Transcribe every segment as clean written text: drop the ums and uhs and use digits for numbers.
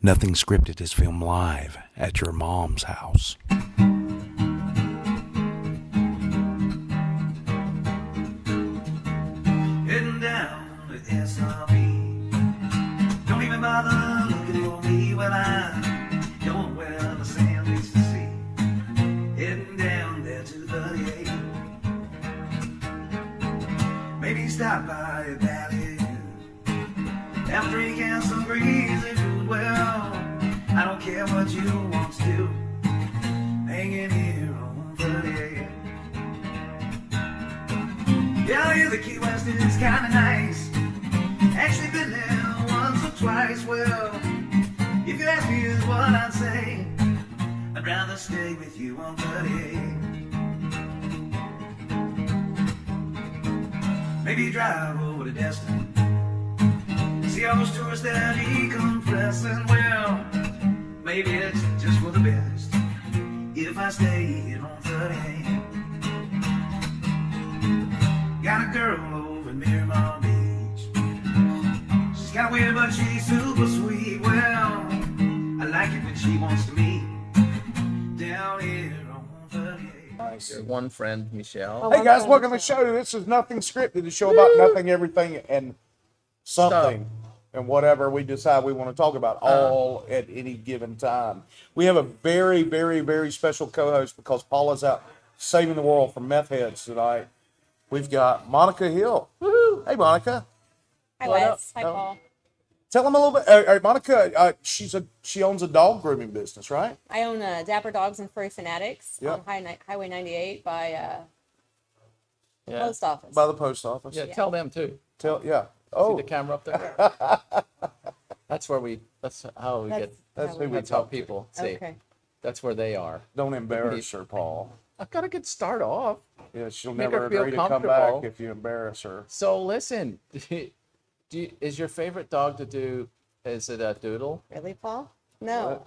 Nothing Scripted is filmed live at your mom's house. Heading down to SRB. Don't even bother looking for me. Well, I'm going where the sand meets the sea. Heading down there to 38. Maybe stop by a valley. Have a drink and some greasy food. Well, I don't care what you want to do. Hanging here on 38. Yeah, I hear the Key West is kinda nice. Actually been there once or twice. Well, if you ask me is what I'd say. I'd rather stay with you on 38. Maybe drive over to Destin. See all those tourists that decompressing. Well, maybe it's just for the best if I stay here on 38. Got a girl over in Miramar Beach. She's kinda weird, but she's super sweet. Well, I like it when she wants to meet down here on 38. Nice. Your one friend, Michelle. Hey guys, welcome to the show. This is Nothing Scripted, the show about nothing, everything, and something, and whatever we decide we want to talk about, all at any given time. We have a very, very, very special co-host because Paula's out saving the world from meth heads tonight. We've got Monica Hill. Woo-hoo. Hey, Monica. Hi, What Wes. up? Hi, Paul. Tell them a little bit. Monica, she owns a dog grooming business, right? I own Dapper Dogs and Furry Fanatics Yep. on Highway 98 by Yeah. post office. By the post office. Yeah, tell them too. Yeah. See Oh, the camera up there? That's how we that's get, who we that's how talk to. people see. Okay. That's where they are. Don't embarrass her, Paul. I've got a good start off. Yeah, she'll Make never her feel agree to come comfortable. back if you embarrass her. So listen, is your favorite dog to do, is it a doodle? Really, Paul? No,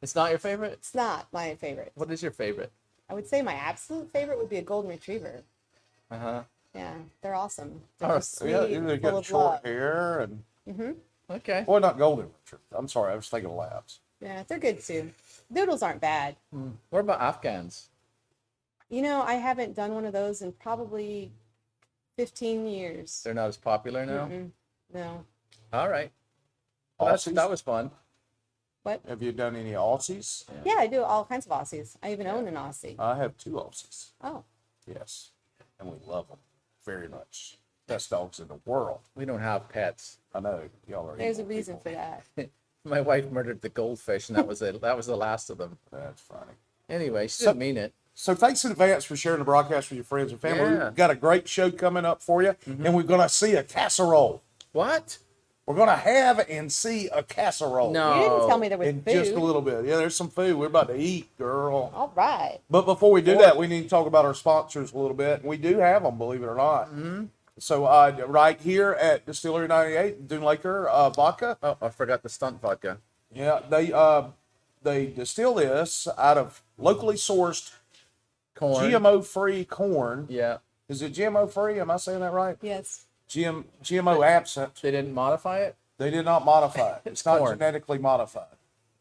It's not your favorite? it's not my favorite. What is your favorite? I would say my absolute favorite would be a Golden Retriever. Uh-huh. Yeah, they're awesome. They're Oh, just sweet, Yeah, and they've full got of short love. hair and Okay. well, not golden retriever. I'm sorry, I was thinking of labs. Yeah, they're good too. Doodles aren't bad. What about Afghans? You know, I haven't done one of those in probably 15 years. They're not as popular now? Mm-mm. No. All right. Well, Aussies? that was fun. What? Have you done any Aussies? Yeah, I do all kinds of Aussies. I even own an Aussie. I have 2 Aussies. Oh. Yes, and we love them very much. Best dogs in the world. We don't have pets. I know y'all are. There's a evil reason people. for that. My wife murdered the goldfish, and that was it. That was the last of them. That's funny. Anyway, she didn't mean it. So thanks in advance for sharing the broadcast with your friends and family. Yeah. We've got a great show coming up for you, and we're going to see a casserole. What? We're going to have and see a casserole. No. You didn't tell me there was In food. just a little bit. Yeah, there's some food. We're about to eat, girl. All right. But before we do that, we need to talk about our sponsors a little bit. We do have them, believe it or not. Mm-hmm. So right here at Distillery 98, Dune Laker Vodka. Oh, I forgot the stunt vodka. Yeah, they distill this out of locally sourced Corn. GMO-free corn. Yeah. Is it GMO-free? Am I saying that right? Yes. GMO absent. They didn't modify it? They did not modify it. It's not corn. genetically modified.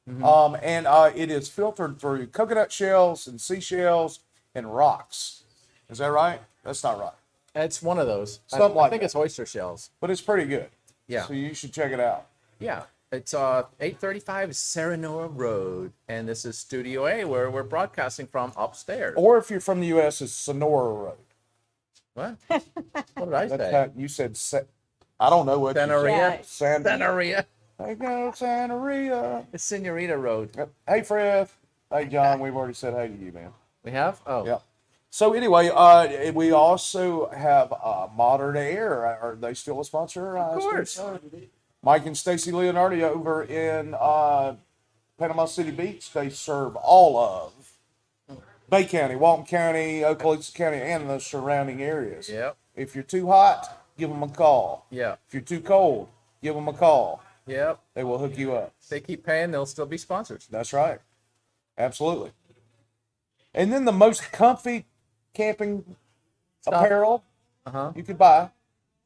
And it is filtered through coconut shells and seashells and rocks. Is that right? That's not right. It's one of those. Something I like think that. it's oyster shells. But it's pretty good. Yeah. So you should check it out. Yeah. It's 835 Serenora Road, and this is Studio A, where we're broadcasting from upstairs. Or if you're from the U.S., it's Sonora Road. What? What did I That's say? how you said. I don't know what you Sanaria? said. Sanaria. Hey, go Sanaria. It's Senorita Road. Yep. Hey, Fred. Hey, John. We've already said hey to you, man. We have? Oh. Yep. So anyway, we also have Modern Air. Are they still a sponsor? Of course. Mike and Stacy Leonardi over in Panama City Beach. They serve all of Bay County, Walton County, Okaloosa County, and the surrounding areas. Yep. If you're too hot, give them a call. Yeah. If you're too cold, give them a call. Yep. They will hook you up. If they keep paying, they'll still be sponsors. That's right. Absolutely. And then the most comfy camping apparel you could buy,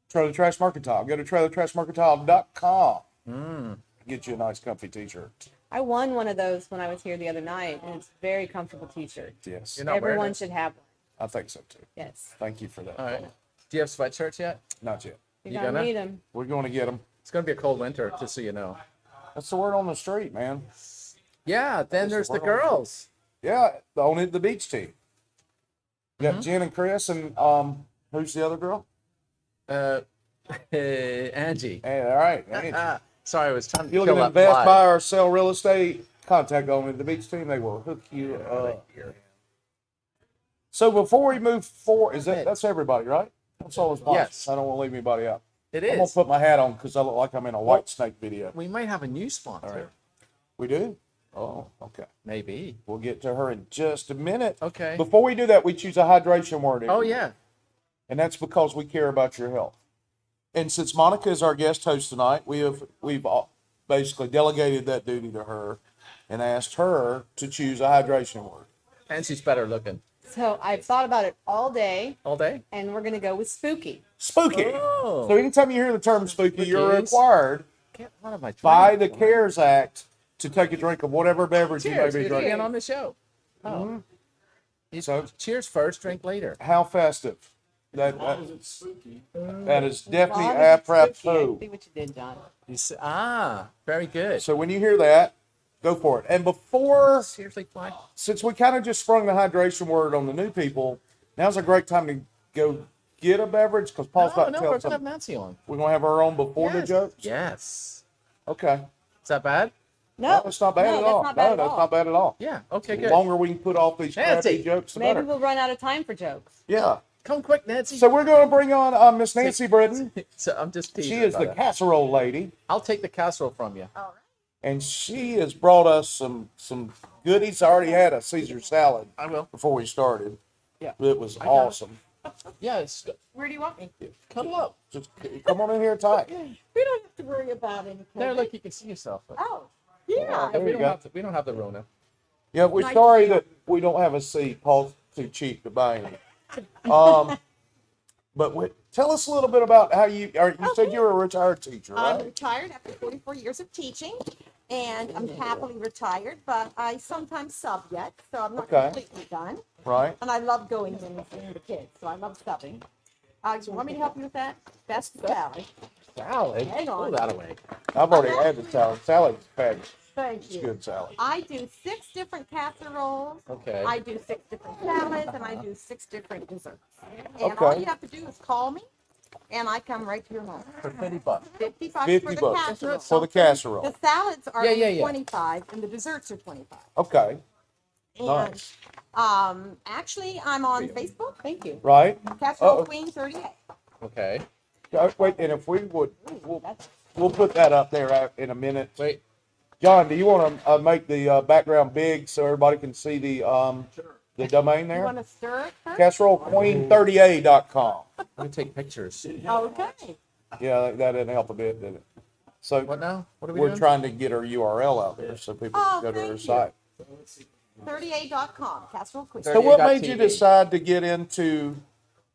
Trailer Trash Mercantile. Go to trailertrashmercantile.com. get you a nice comfy t-shirt. I won one of those when I was here the other night, and it's a very comfortable t-shirt. Yes, You're not wearing Everyone it? should have one. I think so too. Yes. Thank you for that. All right. Do you have sweatshirts yet? Not yet. You're You gonna gonna? need them. We're going to get them. It's gonna be a cold winter, just so you know. That's the word on the street, man. Yeah. Then That's there's the the word on the girls. Yeah, the beach team. You got Mm-hmm. Jen and Chris and who's the other girl? Angie. Hey, all right. Angie. Sorry, I was trying to If you're kill looking to that invest, fly. buy, or sell real estate, contact Only the Beach Team. They will hook you up. So before we move forward, that's everybody, right? That's all it's Yes. I don't want to leave anybody out. It I'm gonna is. put my hat on because I look like I'm in a White Snake video. We might have a new sponsor. All right. We do? Oh, okay. Maybe. We'll get to her in just a minute. Okay. Before we do that, we choose a hydration word. Oh yeah. And that's because we care about your health. And since Monica is our guest host tonight, we've basically delegated that duty to her and asked her to choose a hydration word. And she's better looking. So I've thought about it all day, All day. and we're gonna go with spooky. Spooky. Oh. So anytime you hear the term spooky, you're Spookies. required Get one of my by the CARES Act to take a drink of whatever beverage you may Cheers. be You're drinking. being on the show. Oh. So Cheers first, drink later. how festive. That is definitely Long as it's spooky. I apropos. see what you did, John. Very good. So when you hear that, go for it. And before, Seriously, fly. since we kind of just sprung the hydration word on the new people, now's a great time to go get a beverage because Paul's about to No, tell we're us gonna have something. Nancy on. We're going to have our own before the Yes. jokes? Yes. Okay. Is that bad? No, That's not bad no, at that's all. not bad No, at that's all. not bad at all. Yeah. Okay, The good. longer we can put off these Nancy. crappy jokes, the Maybe better. we'll run out of time for jokes. Yeah. Come quick, Nancy. So we're going to bring on Miss Nancy Britton. So I'm just teasing. She is the about it. casserole lady, I'll take the casserole from you. and she has brought us some goodies. I already had a Caesar salad I will. before we started. Yeah. It was got it. awesome. Yes. Where do you want me? Come up. Just come on in here tight. We don't have to worry about any. There, look, you can see yourself. Oh, yeah. There you go. We don't have the Rona. Yeah, we're Nice sorry to that we don't have a seat. Paul's too cheap to buy any. But tell us a little bit about how you said you were a retired teacher, I'm right? retired after 44 years of teaching, and I'm happily retired, but I sometimes sub yet, so I'm not Okay. completely done. Right. And I love going in and seeing the kids, so I love subbing. Do you want me to help you with that? That's the salad. Salad. Hang Pull on. that away. I've already had the salad. Salad's fabulous. Thank It's you. good salad. I do 6 different casseroles. Okay. I do 6 different salads, and I do 6 different desserts. And all Okay. you have to do is call me, and I come right to your home. For $50. 55 $50 for the casserole. for the casserole. The salads are Yeah. 25, and the desserts are 25. Okay. And Nice. actually, I'm on Facebook. Thank you. Right. Casserole Uh-oh. Queen 38. Okay. Wait, and if we would, we'll put that up there in a minute. Wait. John, do you want to make the background big so everybody can see the domain You there? want to stir it first? CasseroleQueen30A.com. I'm gonna take pictures. Okay. Yeah, that didn't help a bit, did it? So What now? What are we we're doing? trying to get her URL out there so people Oh, can go to her thank you. site. 38.com. Casserole Queen. So what made you 38.tv. decide to get into?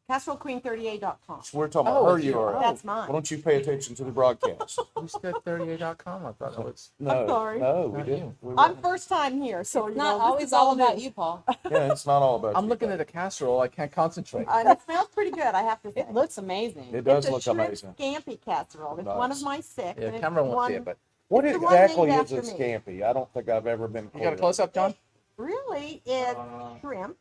Casserole Queen 38.com. We're talking about Oh, her it's your- URL. That's mine. Why don't you pay attention to the broadcast? You said 38.com. I thought it was. No, sorry. no, we Not didn't. you. We I'm weren't. first time here, so you Not know, always this is all about new. you, Paul. Yeah, it's not all about. I'm you looking guys. at a casserole. I can't concentrate. And it smells pretty good, I have to say. It looks amazing. It does It's a look shrimp amazing. scampi casserole. It's one Nice. of my 6. Yeah, and it's camera the won't see one- it, but What It's the one exactly named is a after me. scampi? I don't think I've ever been. you got a clear. close up, John? Really is shrimp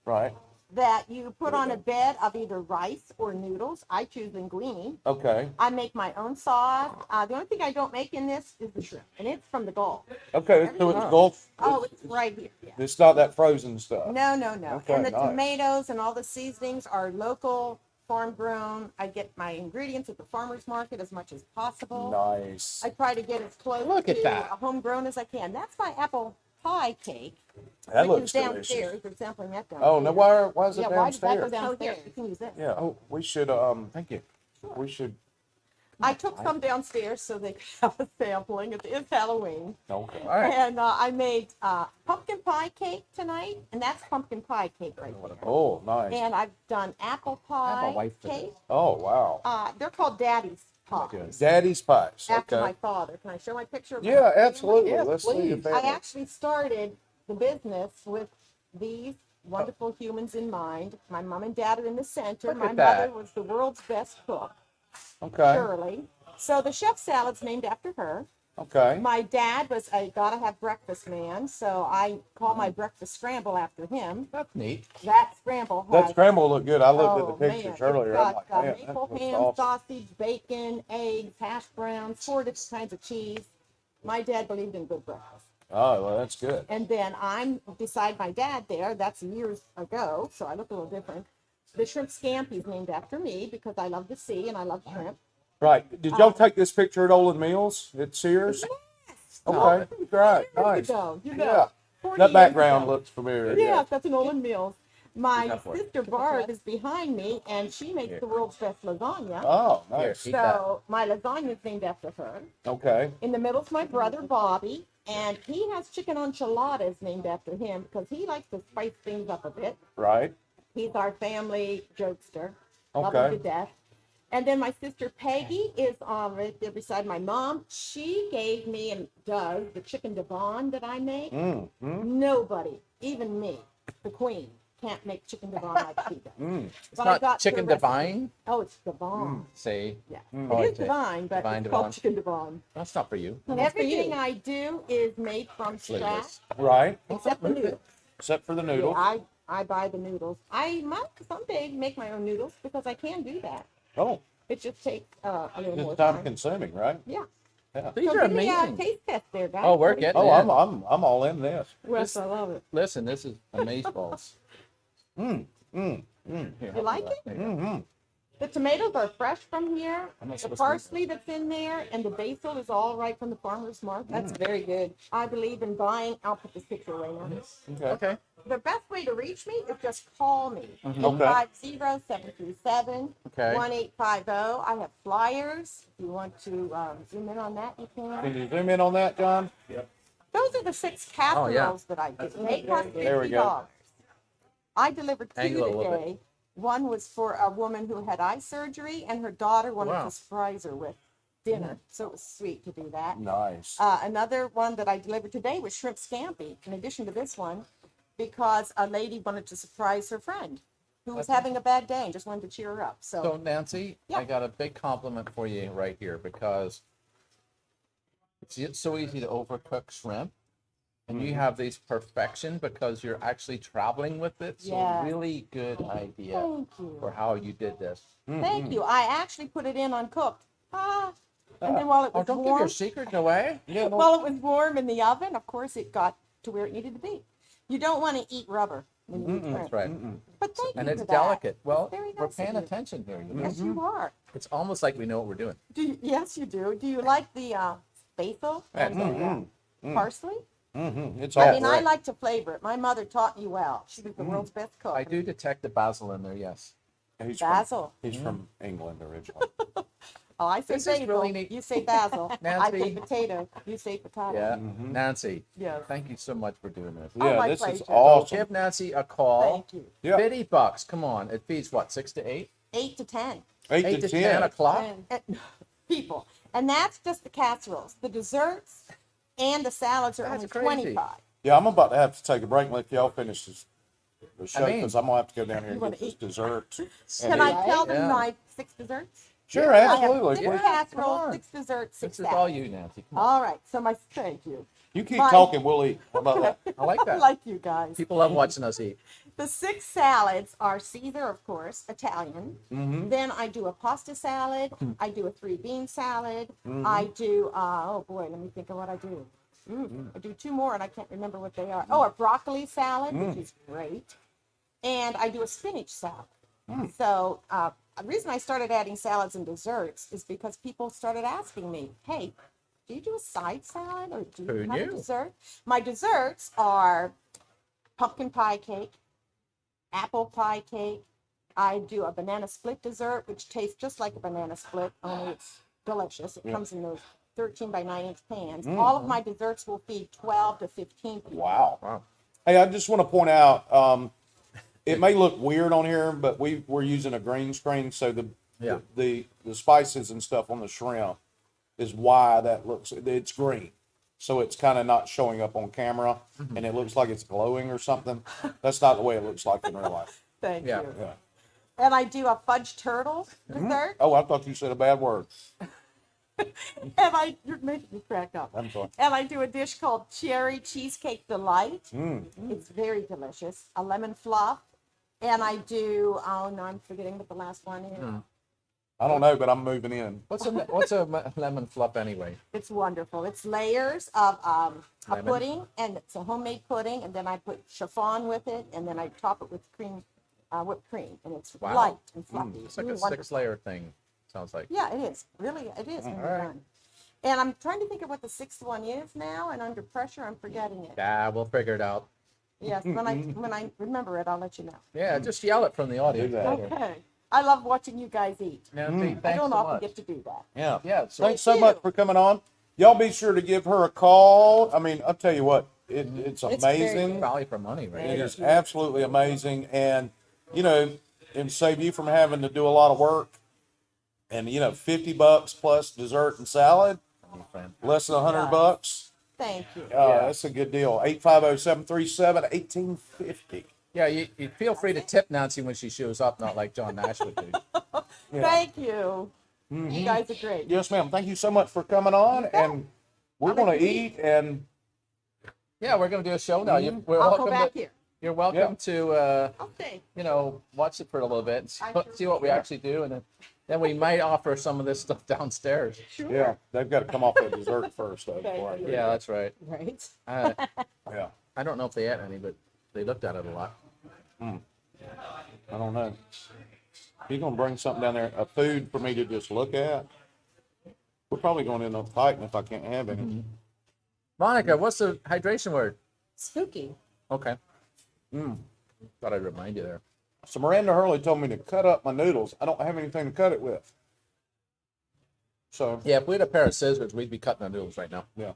Right. that you put on a bed of either rice or noodles. I choose linguine. Okay. I make my own sauce. The only thing I don't make in this is the shrimp, and it's from the Gulf. Okay. So it's Gulf. Oh, it's right here. Yeah. It's not that frozen stuff. No. Okay, And the nice. tomatoes and all the seasonings are local, farm grown. I get my ingredients at the farmer's market as much as possible. Nice. I try to get as close Look at to that. a homegrown as I can. That's my apple pie cake, That which looks is delicious. downstairs. There's sampling that downstairs. Oh, no, why is it Yeah, why did that go downstairs? downstairs? downstairs? You can use it. Yeah. Oh, we should. Thank you. We should. I took some downstairs so they could have a sampling. It is Halloween. Okay. All right. And I made pumpkin pie cake tonight, and that's pumpkin pie cake right there. Oh, nice. And I've done apple I have a pie wife for cake. Oh, wow. They're called daddies. pies. Daddy's Pies. After Okay. my father. Can I show my picture of my Yeah, family? absolutely. Yes, Let's see your please. family. I actually started the business with these wonderful humans in mind. My mom and dad are in the center. Look My at mother that. was the world's best cook, Okay. Shirley. So the chef salad's named after her. Okay. My dad was a gotta have breakfast man, so I call my breakfast scramble after him. That's neat. That scramble has That scramble looked good. I looked at oh, the pictures man. earlier. It's I'm got like, man, that maple looks ham, awesome. sausage, bacon, eggs, hash browns, 4 different kinds of cheese. My dad believed in good breakfast. Oh, well, that's good. And then I'm beside my dad there. That's years ago, so I look a little different. The shrimp scampi is named after me because I love the sea and I love shrimp. Right. Did y'all take this picture at Olin Mills at Sears? Okay. Great. Nice. Ago, you know, Yeah. 40 That years background ago. looks familiar. Yes, that's an Olin Mills. My Go for it. sister Barb is behind me, and she makes the world's best lasagna. Oh, nice. Here. Eat that. So my lasagna is named after her. Okay. In the middle's my brother Bobby, and he has chicken enchiladas named after him because he likes to spice things up a bit. Right. He's our family jokester. Love him Okay. to death. And then my sister Peggy is right there beside my mom. She gave me and does the chicken devon that I make. Nobody, even me, the queen, can't make chicken devon like she does. It's But I not got the chicken recipe. divine. Oh, it's devon. See, Yeah, Oh, it is okay. divine, but Divine it's called devon. chicken devon. that's not for you. Everything I do is made from scratch, Flavorless. Right. except the noodles. Except for the Yeah, noodles. I buy the noodles. I might someday make my own noodles because I can do that. Oh, It just takes a little more it's time time. consuming, right? Yeah. These So are give me a amazing. taste test there, guys. Oh, we're What do you getting Oh, Yeah. I'm all in this. think? Yes, I love it. Listen, this is amazeballs. You like it? The tomatoes are fresh from here. I'm not The supposed to- parsley that's in there and the basil is all right from the farmer's market. That's very good. I believe in buying. I'll put this picture right now. Okay. Okay. The best way to reach me is just call me. Okay. 850-737-1850. Okay. I have flyers. If you want to zoom in on that, you can. Can you zoom in on that, John? Those are the 6 casseroles that I do. They cost There we $50. go. I delivered 2 Angle a little bit. today. One was for a woman who had eye surgery, and her daughter wanted Wow. to surprise her with dinner. So it was sweet to do that. Nice. Another one that I delivered today was shrimp scampi, in addition to this one, because a lady wanted to surprise her friend who was having a bad day and just wanted to cheer her up. So Nancy, Yeah. I got a big compliment for you right here because it's so easy to overcook shrimp, and you have these perfection because you're actually traveling with it. So Yes. really good idea Thank you. for how you did this. Thank you. I actually put it in uncooked. And then while it Oh, was don't give warm, your secret away. Yeah, no, while it was warm in the oven, of course, it got to where it needed to be. You don't want to eat rubber when you eat shrimp. That's right. But thank And you it's for that. delicate. Well, Very we're nice of paying you. attention here. You know? Yes, you are. It's almost like we know what we're doing. Yes, you do. Do you like the basil and the parsley? it's I all mean, I right. like to flavor it. My mother taught me well. She was the world's best cook. I do detect the basil in there, yes. He's Basil. From, he's from England originally. Oh, I say This is basil. really neat. You say basil. I Nancy. say potato. You say potato. Yeah. Nancy, Yes. thank you so much for doing this. Oh, Yeah, my this is pleasure. awesome. Give Nancy a call. Thank you. Yeah. $50. Come on. It feeds what, 6 to 8? 8 to 10. 8 to 10. 10 o'clock? People. And that's just the casseroles. The desserts and the salads are That's only crazy. 25. Yeah, I'm about to have to take a break and let y'all finish the show mean- because I'm going to have to go down here and wanna get this eat? dessert. Can I tell them Yeah. my 6 desserts? Sure, I have absolutely. 6 Please. Come casseroles, on. 6 desserts, 6 This is all salads. you, Nancy. Come on. All right. So thank you. You keep My- talking, we'll eat. How about that? I like I that. like you guys. People love watching us eat. The 6 salads are Caesar, of course, Italian. Mm-hmm. Then I do a pasta salad. I do a 3-bean salad. I do, oh boy, let me think of what I do. I do 2 more and I can't remember what they are. Oh, a broccoli salad, which is great. And I do a spinach salad. So the reason I started adding salads and desserts is because people started asking me, hey, do you do a side salad or do you Who have a knew? dessert? My desserts are pumpkin pie cake, apple pie cake. I do a banana split dessert, which tastes just like a banana split, only it's delicious. It comes in those 13 by 9-inch pans. All of my desserts will feed 12 to 15 people. Wow. Wow. Hey, I just want to point out, it may look weird on here, but we're using a green screen, so the Yeah. The spices and stuff on the shrimp is why that looks, it's green. So it's kind of not showing up on camera and it looks like it's glowing or something. That's not the way it looks like in real life. Thank Yeah. you. Yeah. And I do a fudge turtle dessert. Oh, I thought you said a bad word. And you're making me crack up. I'm sorry. And I do a dish called Cherry Cheesecake Delight. Mm. It's very delicious. A lemon fluff. And I do, oh no, I'm forgetting what the last one is. I don't know, but I'm moving in. What's a lemon fluff anyway? It's wonderful. It's layers of a Lemon. pudding, and it's a homemade pudding, and then I put chiffon with it, and then I top it with cream, whipped cream, and it's Wow. light and fluffy. It's like a Wonderful. 6-layer thing. Sounds like. Yeah, it is. Really, it is when you're Alright. done. And I'm trying to think of what the sixth one is now, and under pressure, I'm forgetting it. Yeah, we'll figure it out. Yes, when I remember it, I'll let you know. Yeah, just yell it from the audience. Do that. Okay. I love watching you guys eat. Nancy, I thanks don't so often much. get to do that. Yeah. Yeah, so Thanks so much for coming on. Y'all be sure to give her a call. I mean, I'll tell you what, it's It's very amazing. value for money, right? It is absolutely amazing. And, you know, and save you from having to do a lot of work. And, you know, $50 plus dessert and salad, less than $100. Thank you. That's a good deal. 850-737-1850. Yeah, you feel free to tip Nancy when she shows up, not like John Nash would do. Thank you. You guys are great. Yes, ma'am. Thank you so much for coming on. And we're going to eat and Yeah, we're going to do a show now. We're I'll welcome go back to, here. You're welcome Yeah. to, Okay. you know, watch it for a little bit and see, I sure see what we actually do. And then we might offer some of this stuff downstairs. Sure. yeah, they've got to come off that dessert first, though. Thank before I you. do Yeah, that's right. Right. Yeah. I don't know if they had any, but they looked at it a lot. I don't know. You're gonna bring something down there, a food for me to just look at? We're probably going to end up fighting if I can't have any. Monica, what's the hydration word? Spooky. Okay. Thought I'd remind you there. So Miranda Hurley told me to cut up my noodles. I don't have anything to cut it with. So, Yeah, if we had a pair of scissors, we'd be cutting our noodles right now. yeah.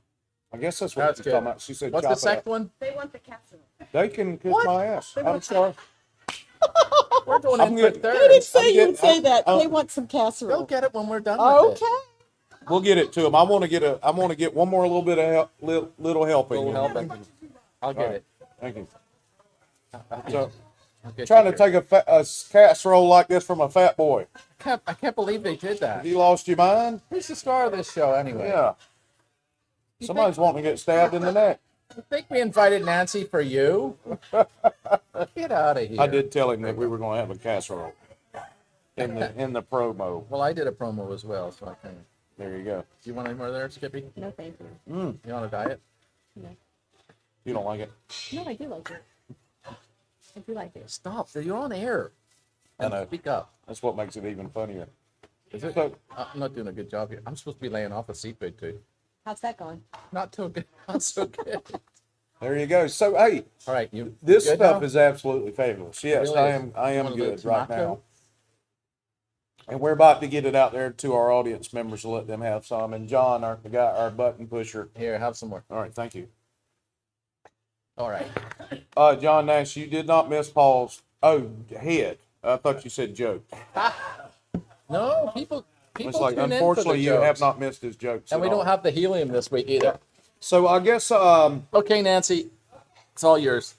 I guess that's what That's she's good. talking about. She said What's chop the it second up. one? They want the casserole. They can kiss my ass. I'm sorry. We're going I'm in for good. I didn't third. say getting- you'd say that. I'm- They want some casserole. Go get it when we're done with it. Okay. We'll get it to them. I want to get one more little bit of help, little helping. Little helping. I'll get it. Thank you. So, I'll get trying you to take a casserole like this from a fat boy. I can't believe they did that. Have you lost your mind? Who's the star of this show anyway? Yeah. Somebody's wanting to get stabbed in the neck. You think we invited Nancy for you? Get out of here. I did tell him that we were going to have a casserole in the promo. Well, I did a promo as well, so I can. There you go. You want any more there, Skippy? No, thank you. You on a diet? You don't like it? No, I do like it. I do like it. Stop. You're on air. I know. Speak up. That's what makes it even funnier. Is it? So, I'm not doing a good job here. I'm supposed to be laying off a seatbelt too. How's that going? Not too good. Not so good. there you go. So, hey, All right, you. this good stuff now? is absolutely fabulous. Yes, Really I is. am. I You am wanna do good a right tomato? now. And we're about to get it out there to our audience members to let them have some. And John, our button pusher. Here, have some more. All right, thank you. All right. John Nash, you did not miss Paul's head. I thought you said joke. No, people It's like, tune in for the unfortunately, you have jokes. not missed his jokes. And at we don't all. have the helium this week either. So I guess Okay, Nancy, it's all yours.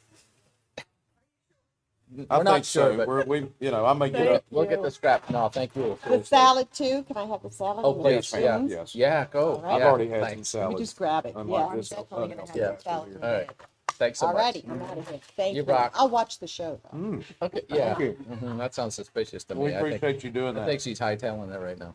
I We're not think sure, so. but- I may get up. We'll get the scrap. No, thank you. The salad too? Can I have the salad? Oh, and the please. Yes, Yeah. ma'am. Yes. Yeah, go. right. I've Yeah, already had some thanks. salad. You just grab it. Unlike Yeah, I'm this. definitely gonna have Yeah. that salad. All right. Thanks so much. Alrighty, I'm out of here. Thank You you. rock. I'll watch the show though. Okay. Yeah. Thank you. That sounds suspicious to me. We I think, appreciate you doing I that. think she's hightailing it right now.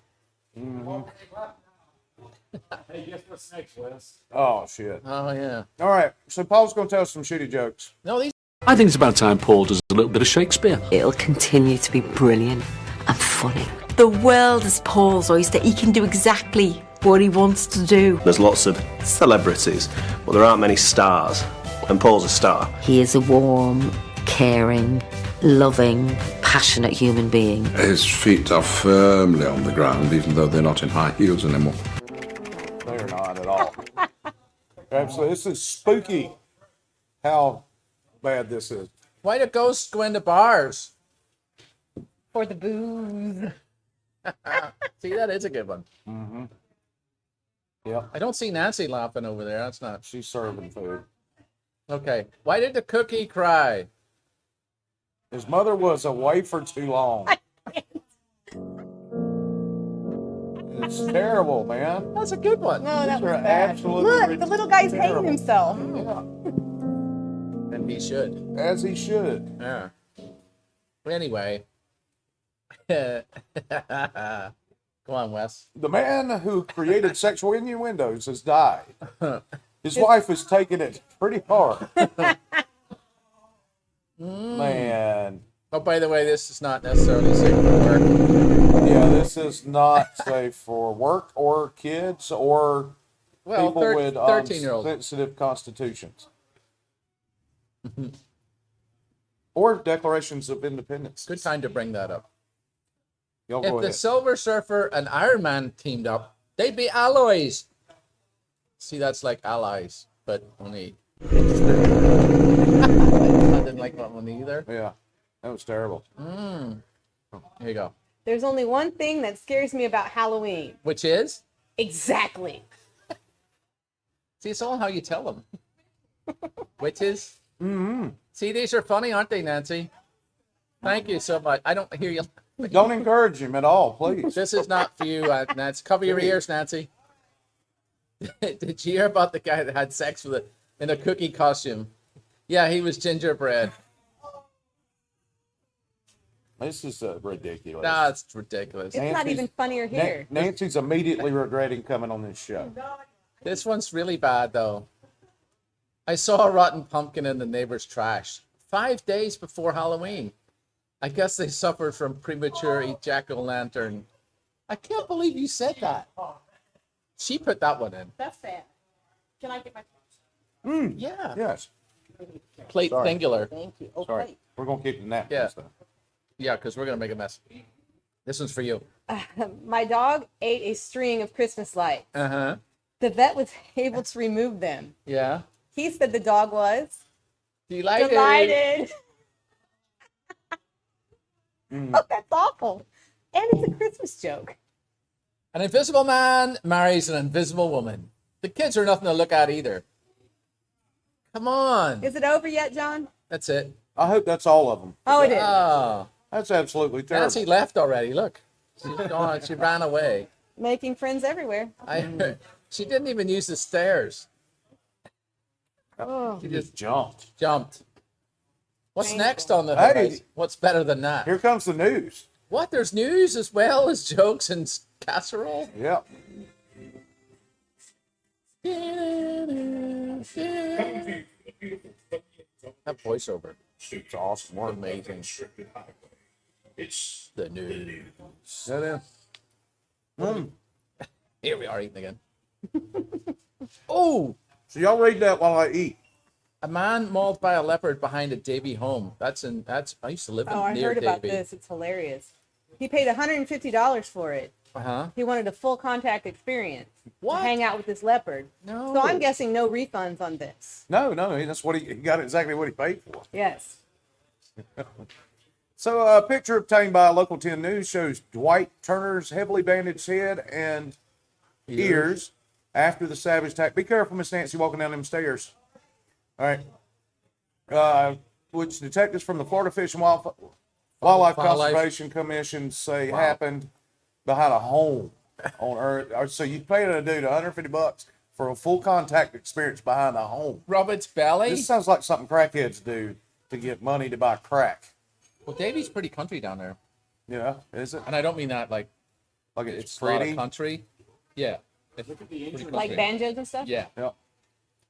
Oh shit! Oh yeah. All right, so Paul's gonna tell us some shitty jokes. No, these. I think it's about time Paul does a little bit of Shakespeare. It'll continue to be brilliant and funny. The world is Paul's oyster. He can do exactly what he wants to do. There's lots of celebrities, but there aren't many stars. And Paul's a star. He is a warm, caring, loving, passionate human being. His feet are firmly on the ground, even though they're not in high heels anymore. They're not at all. Absolutely, this is spooky. How bad this is. Why do ghosts go into bars? For the booze. See, that is a good one. Yep. I don't see Nancy laughing over there. That's not. She's serving food. Okay. Why did the cookie cry? His mother was away for too long. It's terrible, man. That's a good one. No, that These was are bad. absolutely Look, the little guy's hating terrible. himself. And he should. As he should. Yeah. Anyway. Go on, Wes. The man who created sexual innuendos has died. His wife has taken it pretty hard. Man. Oh, by the way, this is not necessarily safe for work. Yeah, this is not safe for work or kids or Well, people with 13-year-olds. sensitive constitutions. Or declarations of independence. Good time to bring that up. Y'all If go the ahead. Silver Surfer and Iron Man teamed up, they'd be alloys. See, that's like allies, but only. I didn't like that one either. Yeah, that was terrible. Here you go. There's only one thing that scares me about Halloween. Which is? Exactly. See, it's all how you tell them. Which is? See, these are funny, aren't they, Nancy? Thank you so much. I don't hear you. Don't encourage him at all, please. This is not for you, Nancy. Cover your ears, Nancy. Did you hear about the guy that had sex with in a cookie costume? Yeah, he was gingerbread. This is ridiculous. That's ridiculous. It's not even funnier here. Nancy's immediately regretting coming on this show. This one's really bad, though. I saw a rotten pumpkin in the neighbor's trash 5 days before Halloween. I guess they suffered from premature jack-o'-lantern. I can't believe you said that. She put that one in. That's bad. Can I get my Yeah. Yes. Plate Sorry. singular. Thank you. Oh, Sorry. wait. We're going to keep the napkins, Yeah. though. Yeah, because we're going to make a mess. This one's for you. My dog ate a string of Christmas lights. Uh-huh. The vet was able to remove them. Yeah. He said the dog was Delighted. delighted. Oh, that's awful. And it's a Christmas joke. An invisible man marries an invisible woman. The kids are nothing to look at either. Come on. Is it over yet, John? That's it. I hope that's all of them. Oh, it is. Oh. That's absolutely terrible. Nancy left already. Look. She's gone. She ran away. Making friends everywhere. She didn't even use the stairs. Oh. She just jumped. Jumped. What's Painful. next on the Hey. horizon? What's better than that? Here comes the news. What? There's news as well as jokes and casserole? Yep. That voiceover. It's awesome work. Amazing. The news. That is. Here we are eating again. Oh! So y'all read that while I eat. A man mauled by a leopard behind a Davie home. I used to live Oh, I near heard about Davie. this. It's hilarious. He paid $150 for it. Uh-huh. He wanted a full contact experience. What? To hang out with this leopard. No. So I'm guessing no refunds on this. No, that's what he got exactly what he paid for. Yes. So a picture obtained by local 10 News shows Dwight Turner's heavily bandaged head and ears after the savage attack. Be careful, Miss Nancy, walking down them stairs. All right. Which detectives from the Florida Fish and Wildlife Conservation Commission say happened behind a home on Earth. So you paid a dude $150 for a full contact experience behind a home. Robert's belly? This sounds like something crackheads do to get money to buy crack. Well, Davie's pretty country down there. Yeah, is it? And I don't mean that like Like it's a lot of pretty. country. Yeah. It's pretty Like country. banjos and stuff? Yeah. Yeah. It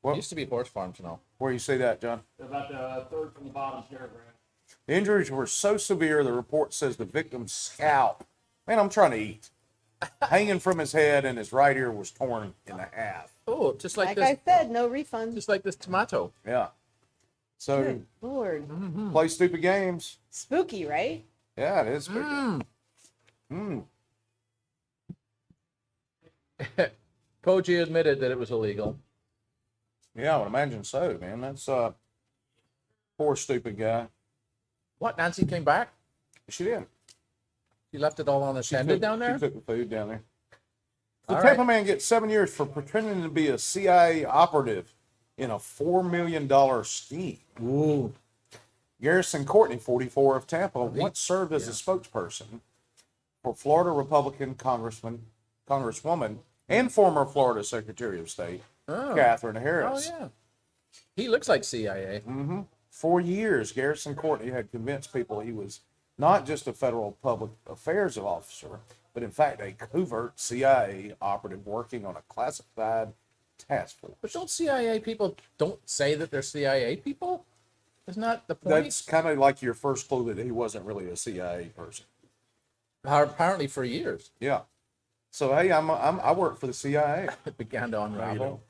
Well, used to be horse farms, you know. where you see that, John? About the third from the bottom paragraph. The injuries were so severe, the report says the victim's scalp. Man, I'm trying to eat. Hanging from his head and his right ear was torn in half. Oh, just like Like this. I said, no refunds. Just like this tomato. Yeah. So Good Lord. play stupid games. Spooky, right? Yeah, it is. Spooky. Koji admitted that it was illegal. Yeah, I would imagine so, man. That's poor stupid guy. What? Nancy came back? She did. You left it all unattended down there? She took the food down there. The All Tampa right. man gets 7 years for pretending to be a CIA operative in a $4 million scheme. Ooh. Garrison Courtney, 44 of Tampa, once served as a spokesperson for Florida Republican Congresswoman and former Florida Secretary of State, Catherine Oh, Harris. yeah. He looks like CIA. For years, Garrison Courtney had convinced people he was not just a federal public affairs officer, but in fact a covert CIA operative working on a classified task force. But don't CIA people don't say that they're CIA people? Isn't that the point? That's kind of like your first clue that he wasn't really a CIA person. Apparently for years. Yeah. So hey, I work for the CIA. It began to unravel.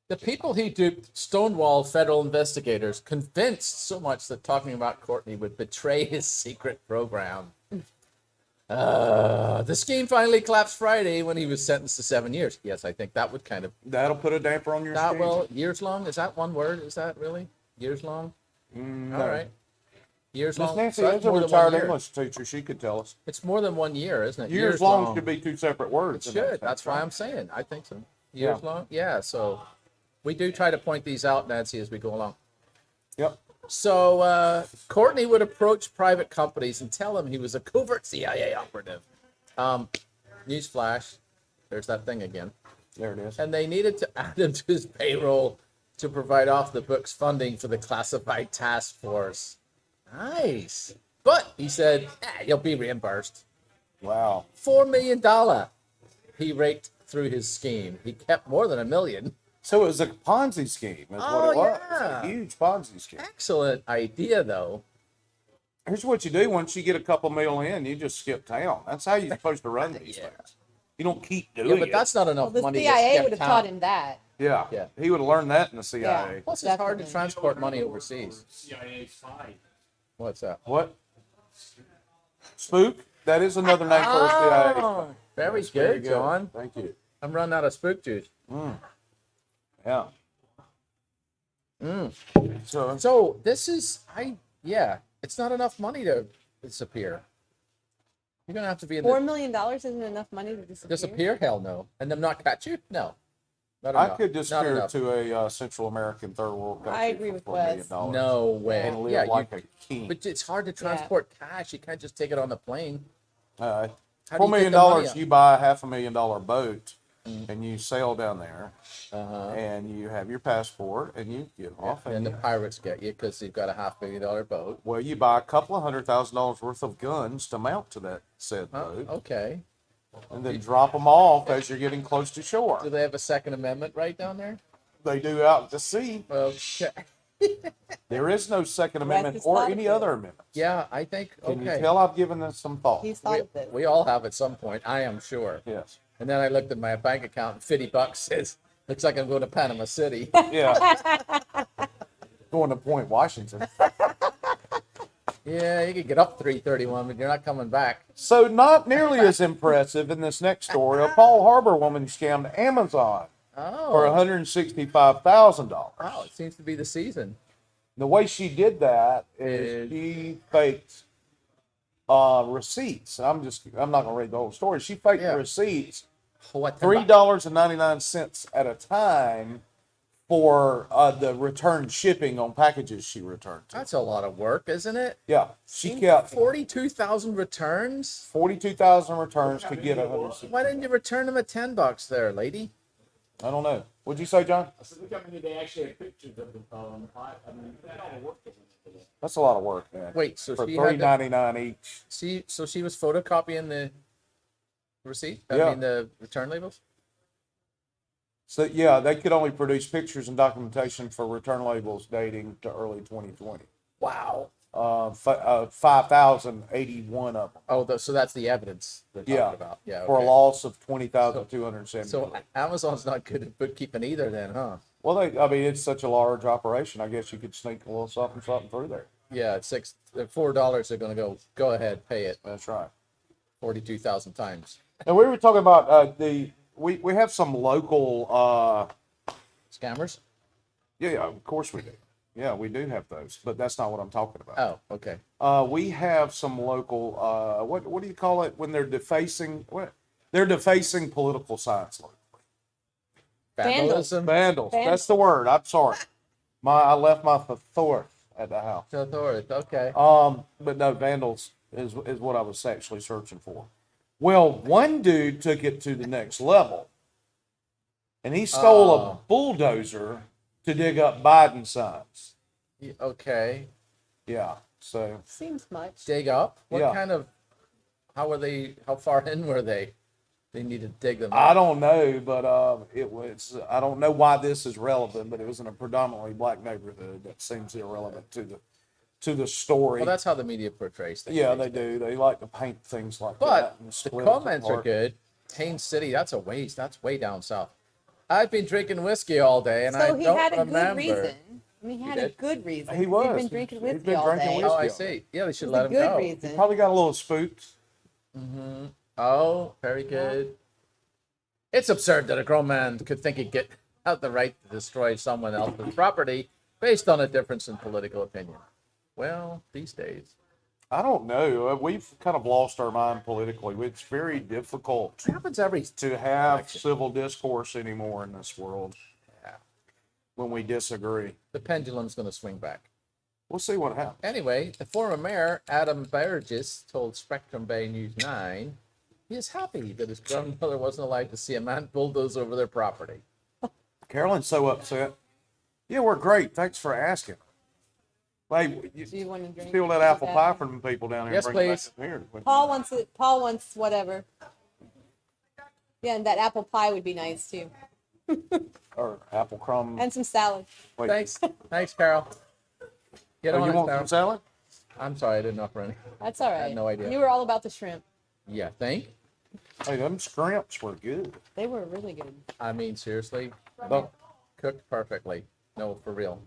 The people he duped stonewall federal investigators, convinced so much that talking about Courtney would betray his secret program. The scheme finally collapsed Friday when he was sentenced to 7 years. Yes, I think that would kind of... That'll put a damper on your That scheme. will... Years long? Is that one word? Is that really? Years long? No. All right. Years Miss long? Nancy So is that's a more than 1 retired year. English teacher. She could tell us. It's more than 1 year, isn't it? Years long should be two separate words. It in that should. That's sense, why right? I'm saying. I think so. Years Yeah. long? Yeah, so we do try to point these out, Nancy, as we go along. Yep. So Courtney would approach private companies and tell them he was a covert CIA operative. Newsflash, there's that thing again. There it is. And they needed to add him to his payroll to provide off the books funding for the classified task force. Nice. But he said, you'll be reimbursed. Wow. $4 million he raked through his scheme. He kept more than $1 million. So it was a Ponzi scheme, is what it was. yeah. A huge Ponzi scheme. Excellent idea, though. Here's what you do once you get a couple mil in, you just skip town. That's how you're supposed to run these things. You don't keep doing Yeah, it. but that's not enough Well, the money. to CIA skip would have town. taught him that. Yeah. Yeah. He would have learned that in the CIA. Plus, it's hard to Definitely. transport money overseas. CIA spy. What's that? What? Spook? That is another name for a CIA. Oh, very That's good, John. Thank you. I'm running out of spook juice. Yeah. Mm. So So this is, it's not enough money to disappear. You're gonna have to be in $4 the million isn't enough money to disappear. disappear. Hell no, and them not catch you. No, not I enough. could Not disappear enough. to a Central American third world country I agree with for $4 million Wes. No way. and live Yeah, like you, a king. but it's hard to transport cash. You can't just take it on the plane. How do $4 you million, get the money out? you buy a $500,000 boat and you sail down there Uh-huh. and you have your passport and you get off And and the pirates get you because you've got a $500 million boat. well, you buy a couple of $100,000 worth of guns to mount to that said boat Okay. and then drop them off as you're getting close to shore. Do they have a Second Amendment right down there? They do out to sea. Okay. There is no Second Amendment has or thought any of it. other amendment. Yeah, I think, Can you okay. tell I've given this some thought? He's thought of this. We all have at some point, I am sure. Yes. And then I looked at my bank account and $50 says, looks like I'm going to Panama City. Yeah. Going to Point Washington. Yeah, you could get up 331, but you're not coming back. So not nearly as impressive in this next story. A Paul Harbor woman scammed Amazon for Oh, $165,000. wow, it seems to be the season. The way she did that is she faked receipts. I'm not gonna read the whole story. She faked Yeah. receipts What? $3.99 at a time for the return shipping on packages she returned to. That's a lot of work, isn't it? Yeah, she kept 42,000 returns. 42,000 returns to get 160. Why didn't you return them at $10 there, lady? I don't know. What'd you say, John? I said, look how many they actually have pictures of them. I mean, that's all the work that went into this. That's a lot of work, man. Wait, so For she had to, $3.99 each. so she was photocopying the receipt? I Yeah. mean, the return labels? So yeah, they could only produce pictures and documentation for return labels dating to early 2020. Wow. 5,081 of them. Oh, so that's the evidence they're talking Yeah, about. Yeah. for a okay. loss of 20,270. So Amazon's not good at bookkeeping either, then, huh? Well, I mean, it's such a large operation. I guess you could sneak a little something through there. Yeah, it's $4. They're going to go ahead, pay it That's right. 42,000 times. And we were talking about we have some local Scammers? yeah, of course we do. Yeah, we do have those, but that's not what I'm talking about. Oh, okay. We have some local, what do you call it when they're defacing, they're defacing political signs. Vandalism. Vandals, that's the word, I'm sorry. I left my thesaurus at the house. Okay. But no, vandals is what I was actually searching for. Well, one dude took it to the next level, and he stole a bulldozer to dig up Biden signs. Okay. Yeah, so Seems much. Dig up? What Yeah. kind of, how far in were they? They need to dig them I up. don't know, but I don't know why this is relevant, but it was in a predominantly black neighborhood. That seems irrelevant to the story. Well, that's how the media portrays things. Yeah, they do. They like to paint things like that. But and the split it comments are apart. good. Haines City, that's a waste. That's way down south. I've been drinking whiskey all day, and I So he don't had a remember. good reason. I mean, he had a did? good reason. He was. He'd been drinking He's whiskey been all drinking day. whiskey. Oh, I see. Yeah, they should It's let a him good go. reason. Probably got a little spooked. Oh, very good. It's absurd that a grown man could think he'd get out the right to destroy someone else's property based on a difference in political opinion. Well, these days. I don't know. We've kind of lost our mind politically. It's very difficult It happens every to have civil discourse anymore in this world when we disagree. the pendulum's going to swing back. We'll see what happens. Anyway, the former mayor, Adam Burgess, told Spectrum Bay News 9 he is happy that his grandmother wasn't allowed to see a man bulldoze over their property. Carolyn's so upset. Yeah, we're great. Thanks for asking. Hey, Do you want to drink? steal that apple pie from the people down here. Yes, and bring please. it back up here. Paul wants it. Paul wants whatever. Yeah, and that apple pie would be nice too, Or apple crumb. and some salad. Wait, Thanks, Carol. Get oh, on you it, want Carol. some salad? I'm sorry, I didn't offer any. That's all right. had no idea. You were all about the shrimp. Yeah, think? Hey, them scrimps were good. They were really good. I mean, seriously, Oh, cooked perfectly. No, for real.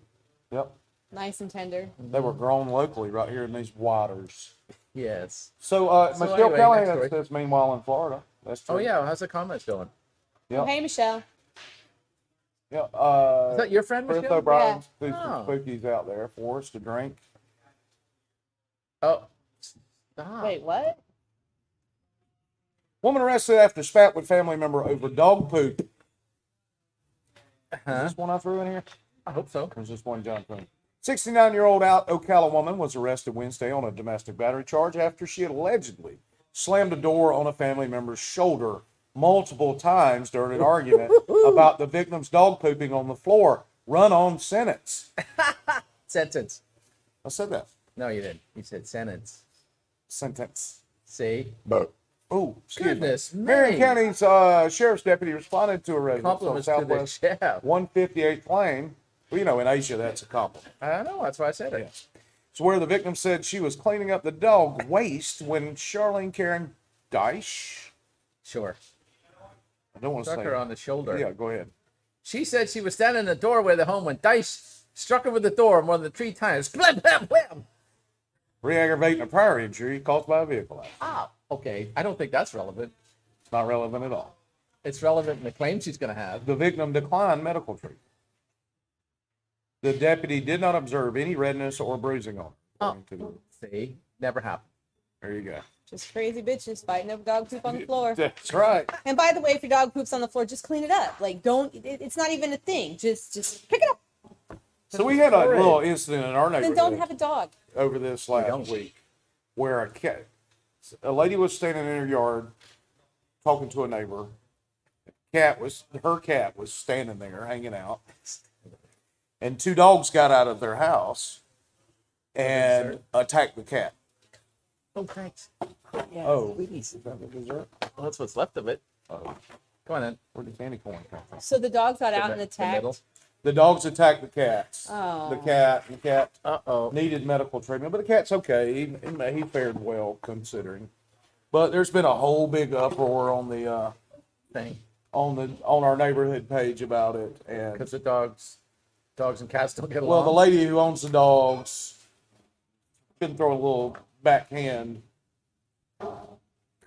yep. Nice and tender. They were grown locally right here in these waters. Yes. So, So Michelle anyway, Callahan next story. says, meanwhile, in Florida. That's true. Oh, yeah, how's the comments going? Yep. Hey, Michelle. Yeah. Is that your friend, Chris Michelle? O'Brien threw Oh. some cookies out there for us to drink. Oh, stop. Wait, what? Woman arrested after spat with family member over dog poop. Is this one I threw in here? I hope so. Or is this one John Poon? 69-year-old out Ocala woman was arrested Wednesday on a domestic battery charge after she allegedly slammed a door on a family member's shoulder multiple times during an argument about the victim's dog pooping on the floor. Run-on sentence. Sentence. I said that. No, you didn't. You said sentence. Sentence. See? Oh, Goodness Marion me. County's sheriff's deputy responded to a resident on Compliments to the Southwest chef. 158th Lane. Well, you know, in Asia, that's a compliment. I know, that's why I said it. Yes. It's where the victim said she was cleaning up the dog waste when Charlene Karen Dyche, Sure. I don't want to Struck say her on the shoulder. Yeah, go ahead. She said she was standing in the doorway of the home when Dice struck her with the door more than 3 times. Blam, blam, blam. Re-aggravating a prior injury caused by a vehicle accident. Oh, okay. I don't think that's relevant. It's not relevant at all. It's relevant in the claim she's going to have. The victim declined medical treatment. The deputy did not observe any redness or bruising on her. according to the- See? Never happened. There you go. Just crazy bitches fighting over dog poop on the floor. That's right. And by the way, if your dog poops on the floor, just clean it up. Like, don't. It's not even a thing. Just pick it up. So we had a little incident in our Then neighborhood don't have a dog. over this last week where a lady was standing in her yard talking to a neighbor. Her cat was standing there hanging out. And 2 dogs got out of their house and attacked the cat. Oh, thanks. Oh, is that the dessert? Well, that's what's left of it. Oh, Come on in. where did candy corn come from? So the dogs got out and The attacked. middle. The dogs attacked the cats. Oh. The cat Uh-oh. needed medical treatment, but the cat's okay. He fared well considering. But there's been a whole big uproar on the Thing. on our neighborhood page about it, and Because the dogs and cats don't get along. well, the lady who owns the dogs been throwing a little backhand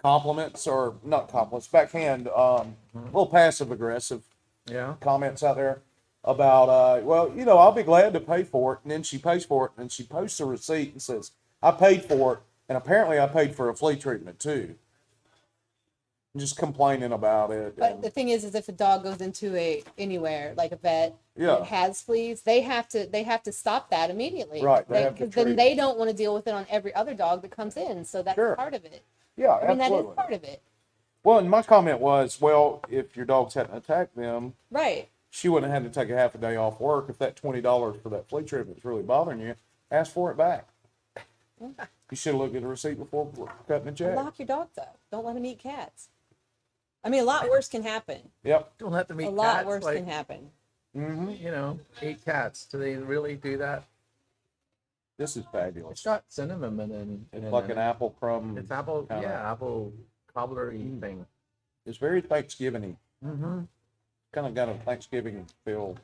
compliments, or not compliments, backhand, a little passive aggressive Yeah. comments out there. about, well, you know, I'll be glad to pay for it. And then she pays for it, and she posts a receipt and says, I paid for it, and apparently I paid for a flea treatment too. Just complaining about it. But and- the thing is if a dog goes into anywhere like a vet Yeah. that has fleas, they have to stop that immediately. Right, they have to Because then treat they don't want to deal with it on every other dog that comes in. So that's Sure. part of it. yeah, I mean, that absolutely. is part of it. Well, and my comment was, well, if your dogs hadn't attacked them, Right. she wouldn't have had to take a half a day off work. If that $20 for that flea treatment is really bothering you, ask for it back. You should have looked at the receipt before cutting the check. Lock your dogs up. Don't let them eat cats. I mean, a lot worse can happen. Yep. Don't let them eat A lot cats. worse like, can happen. You know, eat cats. Do they really do that? This is fabulous. It's got cinnamon and It's like an apple crumb. It's apple, kinda- yeah, apple cobbler-y thing. It's very Thanksgiving-y. Mm-hmm. Kind of got a Thanksgiving feel.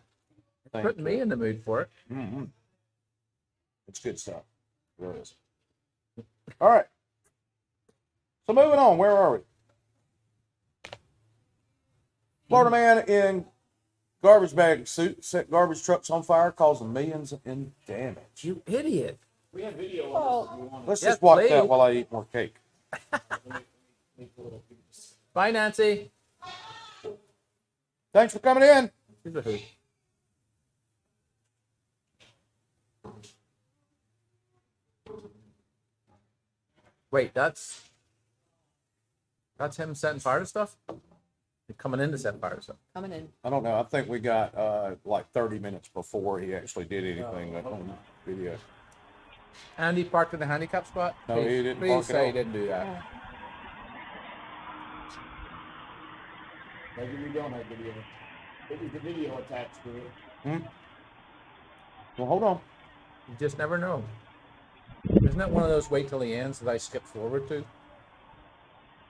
thing Putting to me it. in the mood for it. Mm-hmm. It's good stuff. It really is. All right. So moving on, where are we? Florida man in garbage bag suit set garbage trucks on fire, causing millions in damage. You idiot. We have video Well, on this if you want. Let's Yes, just watch please. that while I eat more cake. Bye, Nancy. Thanks for coming in. She's a hoot. Wait, that's him setting fire to stuff? He's coming in to set fire to stuff. coming in. I don't know. I think we got like 30 minutes before he actually did anything on video. And he parked in the handicap spot? No, Please- he didn't Please park at say he all. didn't do that. Maybe we don't have video. Maybe the video attached to it. Well, hold on. You just never know. Isn't that one of those wait till the ends that I skip forward to?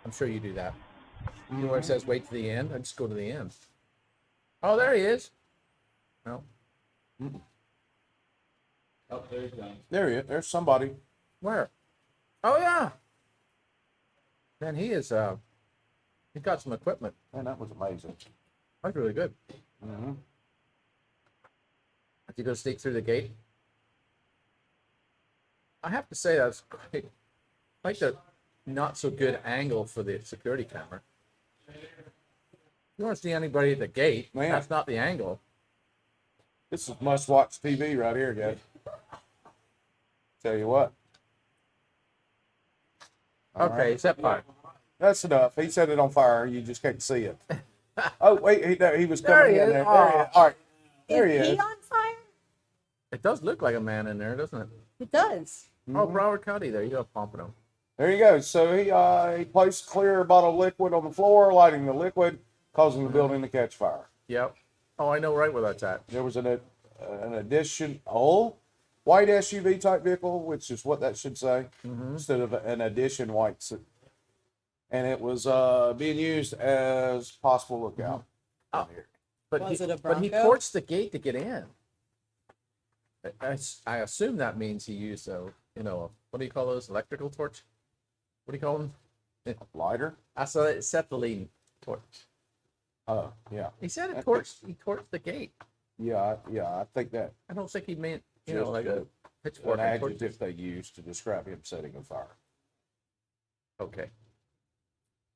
I'm sure you do that. You know where it says wait to the end? I just go to the end. Oh, there he is. No. Oh, there's done. There he is. There's somebody. Where? Oh yeah. Man, he is he's got some equipment. Man, that was amazing. That's really good. Mm-hmm. Did you go sneak through the gate? I have to say that's quite the not so good angle for the security camera. You don't see anybody at the gate. Man. That's not the angle. This is must-watch TV right here, guys. Tell you what. All Okay, right. set fire. That's enough. He set it on fire. You just can't see it. Oh, wait. He was There coming he in is. there. There he Aw. is. All right. There he Is he is. on fire? It does look like a man in there, doesn't it? It does. Oh, Broward County. There you go, Pompano. There you go. So he placed a clear bottle of liquid on the floor, lighting the liquid, causing the building to catch fire. Yep. Oh, I know right where that's at. There was an additional white SUV type vehicle, which is what that should say, instead of an addition white. And it was being used as possible lookout. Oh. But Was he, it a but he Bronco? torched the gate to get in. I assume that means he used what do you call those? Electrical torch? What do you call them? Lighter? I saw it set the lead torch. Oh, yeah. He said it torched. He torched the gate. Yeah, I think that I don't think he meant Just like a pitchfork. an and torch. adjective they used to describe him setting a fire. Okay.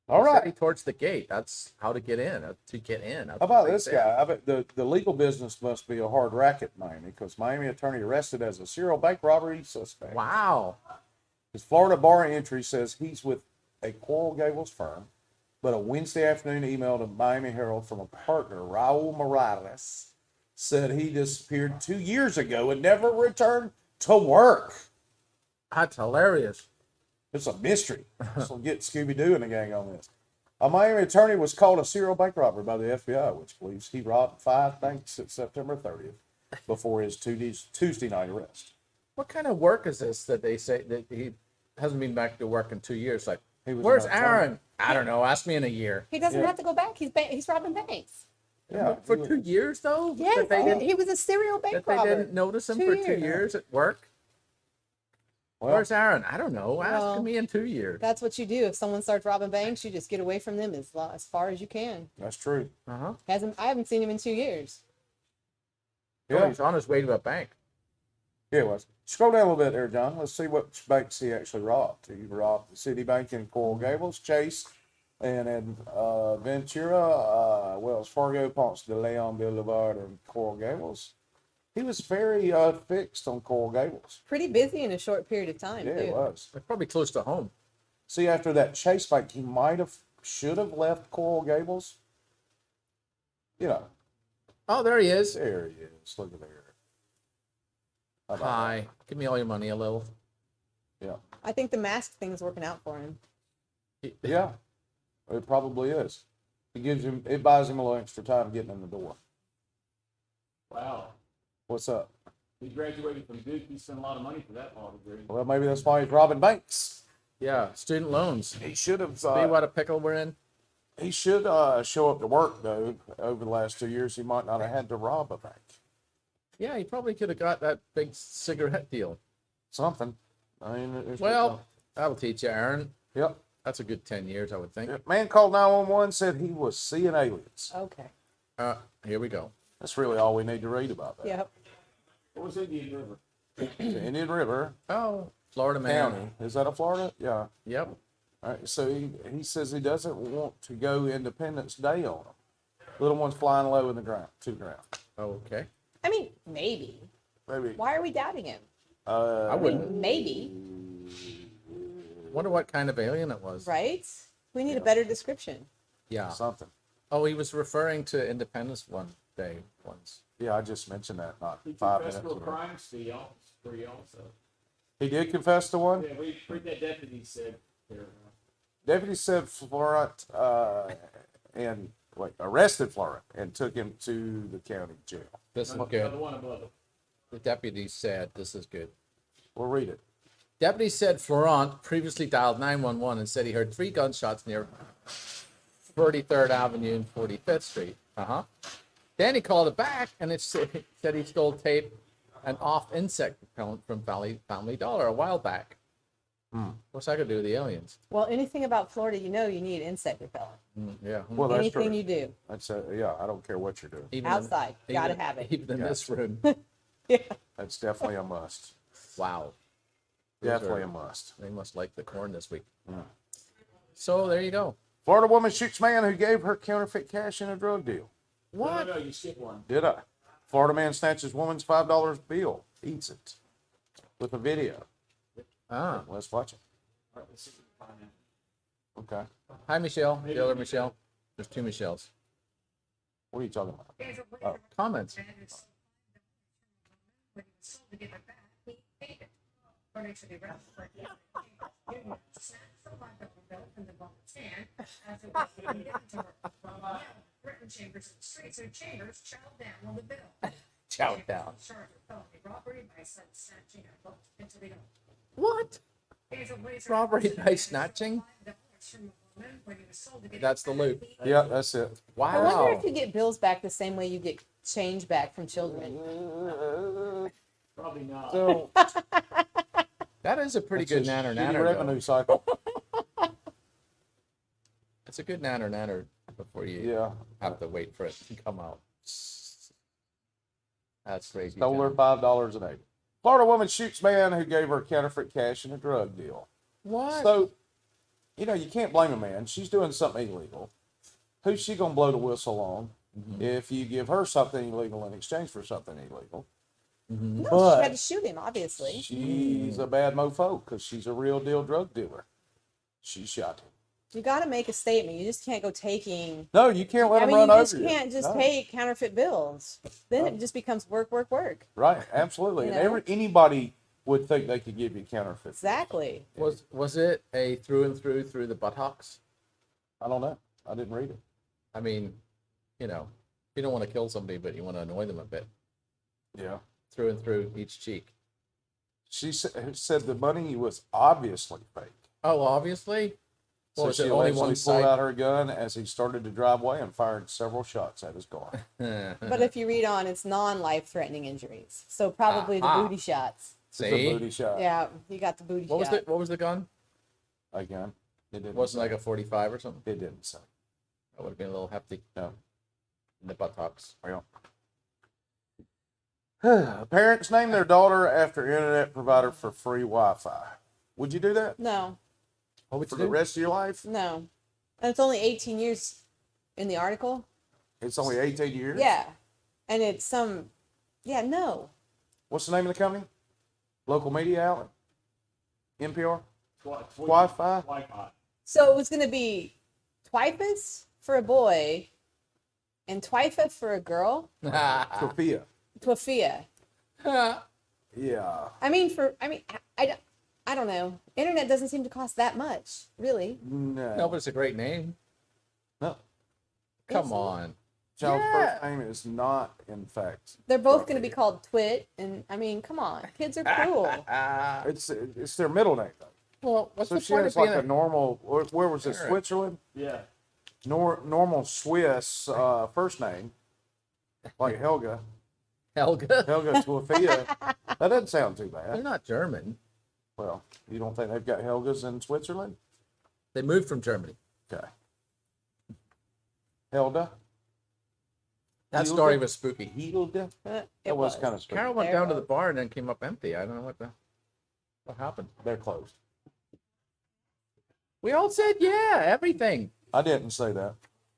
All He said right. He torched the gate. That's how to get in. To get in. That's How about what they this said. guy? I bet the legal business must be a hard racket in Miami, because Miami attorney arrested as a serial bank robbery suspect. Wow. His Florida bar entry says he's with a Coral Gables firm, but a Wednesday afternoon email to Miami Herald from a partner, Raul Morales, said he disappeared 2 years ago and never returned to work. That's hilarious. It's a mystery. So get Scooby-Doo and the gang on this. A Miami attorney was called a serial bank robber by the FBI, which believes he robbed 5 banks since September 30th before his Tuesday night arrest. What kind of work is this that they say that he hasn't been back to work in 2 years? Like, He was where's an attorney. Aaron? I don't know. Ask me in a year. He doesn't Yeah. have to go back. He's robbing banks. Yeah, For he 2 was. years though? Yes, That they didn't, he was a serial bank that they robber. didn't notice him 2 for 2 years. years at work? Well, Where's Aaron? I don't know. Ask Well, me in 2 years. That's what you do. If someone starts robbing banks, you just get away from them as far as you can. that's true. Uh-huh. I haven't seen him in 2 years. Oh, Yeah, he's on his way to a bank. yeah, it was. Scroll down a little bit there, John. Let's see what banks he actually robbed. He robbed the Citibank in Coral Gables, Chase, and in Ventura, Wells Fargo, Ponce de Leon Boulevard, and Coral Gables. He was very fixed on Coral Gables. Pretty busy in a short period of time, Yeah, too. it was. They're probably close to home. See, after that Chase Bank, he should have left Coral Gables. You know, Oh, there he is. there he is. Look at there. How about Hi. Give me all your money a little. that? Yeah. I think the mask thing's working out for him. Yeah, it probably is. It buys him a little extra time getting in the door. Wow. What's up? He graduated from Duke. He spent a lot of money for that law degree. Well, maybe that's why he's robbing banks. Yeah, student loans. He should have. See what a pickle we're in? He should show up to work though. Over the last 2 years, he might not have had to rob a bank. Yeah, he probably could have got that big cigarette deal. Something. I mean, Well, that'll teach you, Aaron. yep. That's a good 10 years, I would think. Yep. Man called 911, said he was seeing aliens. Okay. Here we go. That's really all we need to read about that. Yep. What was Indian River? The Indian River Oh, Florida man. County. Is that a Florida? Yeah. Yep. All right, so he says he doesn't want to go Independence Day on them. Little one's flying low in the ground, to the ground. Okay. I mean, maybe. Maybe. Why are we doubting him? I wouldn't. Maybe, Wonder what kind of alien it was. right? We need a better description. Yeah. Something. Oh, he was referring to Independence Day once. Yeah, I just mentioned that not He 5 confessed minutes to a ago. crime spree also. He did confess to one. Yeah, we heard that deputy said here. Deputy said Florent and arrested Florent and took him to the county jail. This is The good. one above it. The deputy said, this is good. We'll read it. Deputy said Florent previously dialed 911 and said he heard 3 gunshots near 33rd Avenue and 45th Street. Then he called it back and it said he stole tape and off insect repellent from Family Dollar a while back. What's that got to do with the aliens? Well, anything about Florida, you need insect repellent. Yeah. Well, that's Anything true. you do That's yeah. I don't care what you're doing. Even outside, gotta even- have it. Even in this room. That's definitely a must. Wow. Those Definitely are- a must. They must like the corn this week. So there you go. Florida woman shoots man who gave her counterfeit cash in a drug deal. What? No, you skipped one. Did I? Florida man snatches woman's $5 bill, eats it, with a video. Ah. Let's watch it. All right, let's see if we can find it. Okay. Hi, Michelle. The other Michelle. There's 2 Michelles. What are you talking about? Comments. Chow down. What? Robbery by snatching? That's the loop. Yeah, that's it. I wonder Wow. if you get bills back the same way you get change back from children. Probably not. So That is a pretty good nanner shitty nanner. revenue Though. cycle. It's a good nanner nanner before you Yeah. have to wait for it to come out. That's crazy. Stole her John. $5 a day. Florida woman shoots man who gave her counterfeit cash in a drug deal. What? So, you can't blame a man. She's doing something illegal. Who's she gonna blow the whistle on if you give her something illegal in exchange for something illegal? No, But she had to shoot him, obviously. she's a bad mofo because she's a real deal drug dealer. She shot him. You got to make a statement. You just can't go taking. No, you can't let I him mean, run you over just can't just No. take counterfeit bills. Then it just becomes work, work, work. Right, absolutely. You And know? anybody would think they could give you counterfeit. Exactly. Was it a through and through the buttocks? I don't know. I didn't read it. I mean, you don't want to kill somebody, but you want to annoy them a bit. Yeah. Through and through each cheek. She said the money was obviously fake. Oh, obviously. So Was she it only allegedly one pulled side? out her gun as he started to drive away and fired several shots at his car. But if you read on, it's non-life threatening injuries. So probably the Aha. booty shots. It's a See? booty shot. Yeah, you got the booty What was shot. the gun? A gun. It didn't It wasn't say. like a 45 or something. It didn't say. That would have been a little hefty No. in the buttocks. Well, Parents name their daughter after internet provider for free Wi-Fi. Would you do that No, What would for you the do? rest of your life? no. And it's only 18 years in the article. It's only 18 years. Yeah. And it's no. What's the name of the company? Local media outlet? NPR? Wi-Fi? Wi-Fi. So it was going to be Twifus for a boy and Twifa for a girl. Sophia. Twafia. Yeah. I don't know. Internet doesn't seem to cost that much, really. No, but it's a great name. No. Come on. Child's Yeah. first name is not, in fact. They're both going to be called Twit, and come on, kids are cruel. It's their middle name though. Well, what's So the she point has of being like a normal. Where was it? Parent. Switzerland. Yeah. Normal Swiss first name, like Helga. Helga? Helga Sophia. That doesn't sound too They're bad. not German. Well, you don't think they've got Helgas in Switzerland? They moved from Germany. Okay. Hilda. That story was spooky. Hilda. It That was kind of spooky. Carol went down to the bar and then came up empty. I don't know what happened. They're closed. We all said yeah, everything. I didn't say that.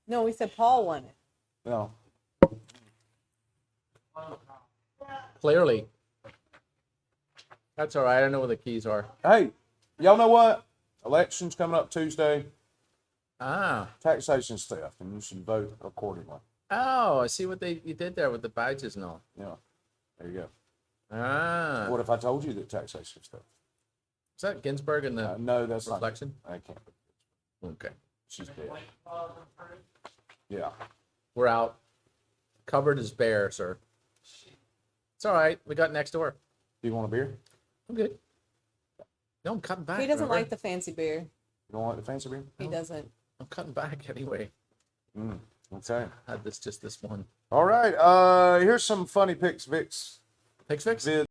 No, we said Paul won it. No. Clearly. That's all right. I know where the keys are. Hey, y'all know what? Election's coming up Tuesday. Ah. Taxation theft, and you should vote accordingly. Oh, I see what you did there with the badges and all. Yeah. There you go. Ah. What if I told you that taxation theft? Is that Ginsburg in the No, that's reflection? not. I can't. Okay. She's dead. Yeah. We're out. Cupboard is bare, sir. It's all right. We got next door. Do you want a beer? I'm good. No, I'm cutting back. He doesn't remember? like the fancy beer. You don't like the fancy beer? He doesn't. I'm cutting back anyway. Okay. Had just this one. All right. Here's some funny pics, Vic's. Pigs fix? Vid.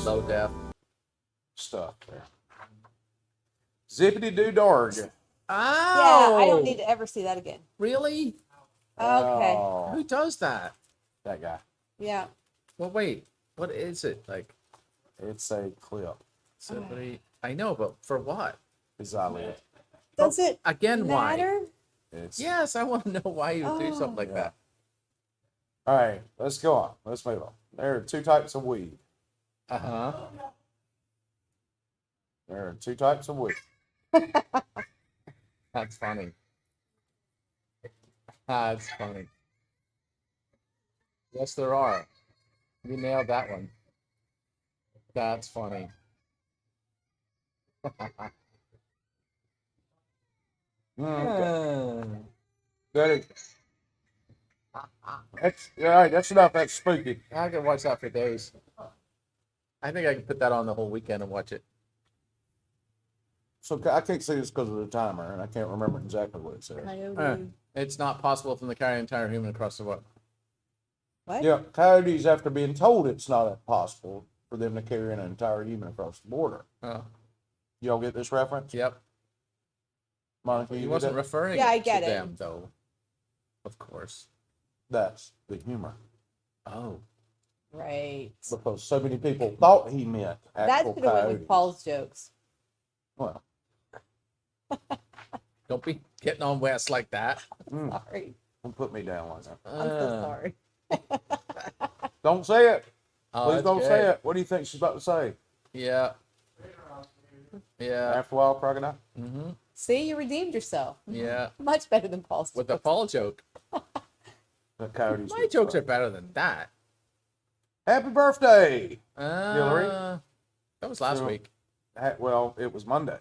Low def. Stuff there. Zippity doo darg. Oh! Yeah, I don't need to ever see that again. Really? Okay. Oh, Who does that? that guy. Yeah. Well, wait. What is it? Like, It's a clip. somebody. I know, but for what? His eyelid. Does it Again, why? matter? It's Yes, I want to know why you would do something like Yeah. that. All right. Let's go on. Let's move on. There are two types of weed. Uh huh. There are two types of weed. That's funny. That's funny. Yes, there are. You nailed that one. That's funny. Okay. That is. That's all right. That's enough. That's spooky. I can watch that for days. I think I can put that on the whole weekend and watch it. So I can't see this because of the timer, and I can't remember exactly what it says. Coyote. It's not possible for them to carry an entire human across the world. What? Yeah, coyotes, after being told it's not possible for them to carry an entire human across the border. Oh, Y'all get this reference? yep. Monica, He you wasn't get it? referring Yeah, I to get it. them, though. Of course. That's the humor. Oh. Right. Because so many people thought he meant That actual should have went coyotes. with Paul's jokes. Well, Don't be getting on Wes like that. Sorry. don't put me down like that. I'm so sorry. Don't say it. Oh, Please that's don't good. say it. What do you think she's about to say? Yeah. Yeah. After a while, crocodile? See, you redeemed yourself. Yeah. Much better than Paul's With the jokes. Paul joke. The coyotes. My jokes are better than that. Happy birthday! Hillary? That was last So- week. Well, it was Monday,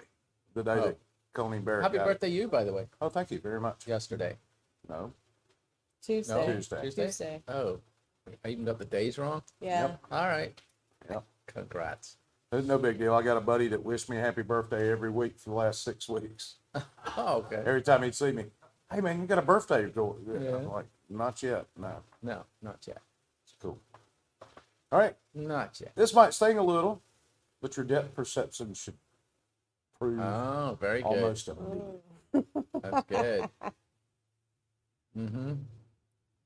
the day Oh. that Coney Barrett Happy got birthday, you, by the way. Oh, thank you very much. Yesterday. No, Tuesday. No? Tuesday. Tuesday. Oh. I even got the days wrong? Yeah. Yep. All right. Yep. Congrats. It's no big deal. I got a buddy that wished me a happy birthday every week for the last 6 weeks. Oh, okay. Every time he'd see me, hey man, you got a birthday? Yeah. I'm like, not yet. No, No, not yet. it's cool. All right, Not yet. this might sting a little, but your depth perception should prove Oh, very good. almost immediately. That's good. Mm-hmm.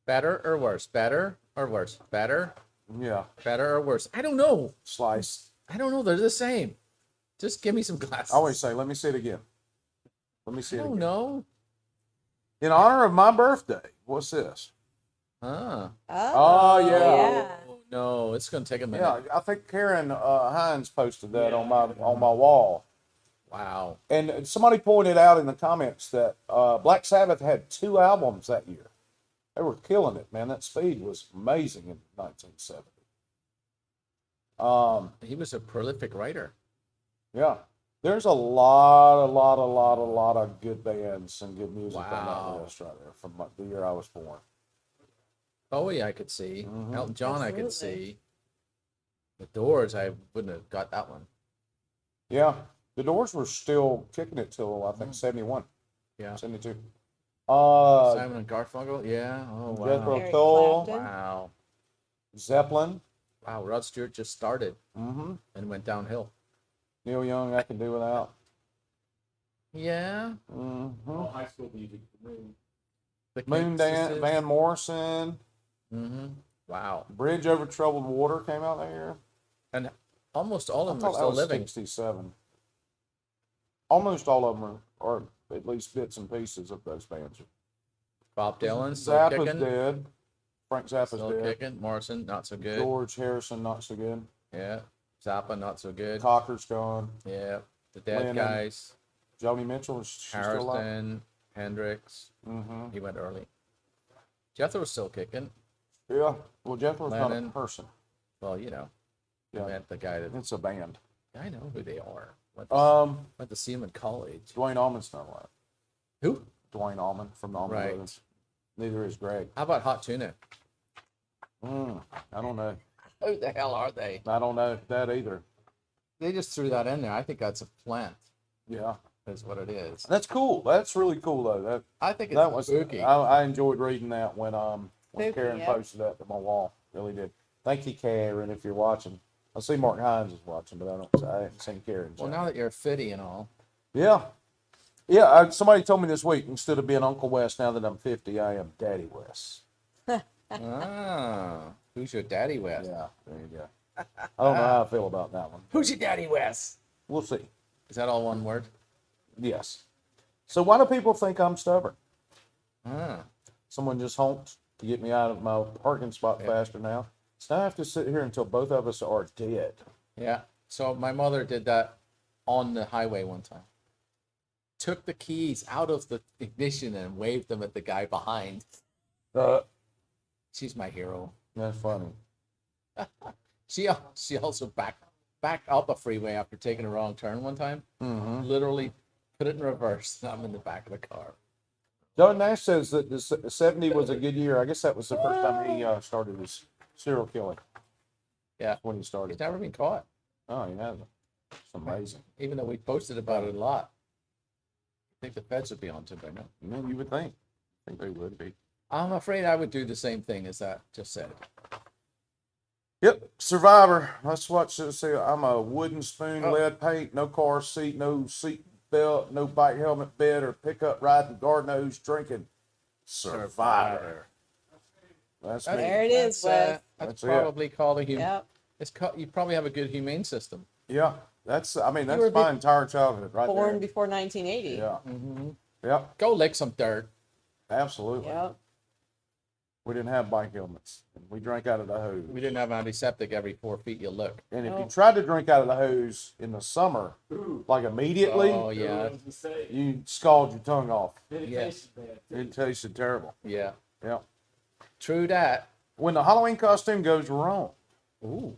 Better or worse? Better or worse? Better? Yeah, Better or worse? I don't know. slice. I don't know. They're the same. Just give me some glasses. I always say, let me see it again. Let me see I it don't again. know. In honor of my birthday, what's this? Ah. Oh, yeah. Oh, no, it's going to take a minute. Yeah, I think Karen Hines posted that on my wall. Wow. And somebody pointed out in the comments that Black Sabbath had 2 albums that year. They were killing it, man. That speed was amazing in 1970. He was a prolific writer. Yeah. There's a lot of good bands and good music on that list right there from the year I was born. Bowie, I could see. Elton John, I could Absolutely. see. The Doors, I wouldn't have got that one. Yeah. The Doors were still kicking it till, I think, 71. Yeah. 72. Simon and Garfunkel, yeah. Oh, wow. Jethro Eric Tull, Clapton. Wow. Zeppelin. Wow, Rod Stewart just started and went downhill. Neil Young, I can do without. Yeah. All high school music. Moon. The Moon Dance, Van Morrison. Wow. Bridge Over Troubled Water came out that year. And almost all I of them are thought that still was living. 67. Almost all of them are at least bits and pieces of those bands. Bob Dylan, still Zappa's kicking. dead. Frank Zappa's Still dead. kicking. Morrison, not so good. George Harrison, not so good. Yeah. Zappa, not so good. Cocker's gone. Yeah. The Dead Lennon. Guys. Joni Mitchell is still alive. Harrison, Hendrix. He went early. Jethro's still kicking. Yeah. Well, Jethro's not a Lennon. person. Well, you know. Yeah. I meant the guy that It's a band. I know who they are. Went to see him in college. Dwayne Allman's not alive. Who? Dwayne Allman from the Allman Right. Brothers. Neither is Greg. How about Hot Tuna? I don't know. Who the hell are they? I don't know that either. They just threw that in there. I think that's a plant. Yeah. Is what it is. That's cool. That's really cool though. That I think it's that was spooky. I enjoyed reading that when Spooky, Karen yeah. posted that to my wall. Really did. Thank you, Karen, if you're watching. I see Mark Hines is watching, but I haven't seen Karen. Well, now that you're 50 and all. Yeah. Yeah, somebody told me this week, instead of being Uncle Wes, now that I'm 50, I am Daddy Wes. Ah, who's your daddy, Wes? Yeah, there you go. I don't know how I feel about that one. Who's your daddy, Wes? We'll see. Is that all one word? Yes. So why do people think I'm stubborn? Ah, Someone just honked to get me out of my parking spot faster now. So now I have to sit here until both of us are dead. yeah. So my mother did that on the highway one time. Took the keys out of the ignition and waved them at the guy behind. She's my hero. That's funny. She also backed up a freeway after taking a wrong turn one time. Literally put it in reverse. And I'm in the back of the car. John Nash says that the 70 was a good year. I guess that was the first time he started his serial killing. Yeah. When he He's started. never been caught, Oh, he hasn't. It's amazing. even though we posted about it a lot. I think the feds would be on to it by now. Man, you would think. I think they would be. I'm afraid I would do the same thing as that just said. Yep, Survivor. Let's watch this. See, I'm a wooden spoon, Oh. lead paint, no car seat, no seat belt, no bike helmet, bed, or pickup riding, garden hose, drinking. Survivor. That's me. There it is, Wes. That's That's it. probably called a human. Yep. You probably have a good humane system. Yeah, that's. I mean, that's were my entire childhood right Born there. before 1980. Yeah. Mm-hmm. Yep. Go lick some dirt. Absolutely. Yep. We didn't have bike helmets. We drank out of the hose. We didn't have antiseptic every 4 feet you look. And if Oh. you tried to drink out of the hose in the summer, like immediately, Oh yeah, you scald your tongue off. yeah, It tasted terrible. yeah. Yeah. True that. When the Halloween costume goes wrong, Ooh.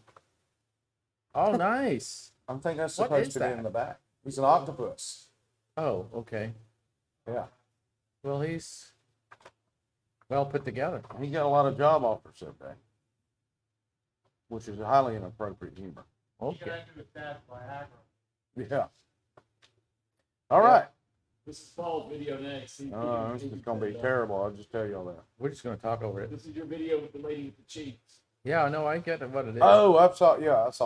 Oh, nice. I think that's What supposed is to be that? in the back. He's an octopus. Oh, okay. Yeah. Well, he's well put together. He got a lot of job offers that day, which is highly inappropriate humor. Okay. Yeah. All right. This is Paul's video next. This is going to be terrible. I'll just tell you all that. We're just gonna talk over it. This is your video with the lady with the cheeks. Yeah, no, I get what it is. Oh, I saw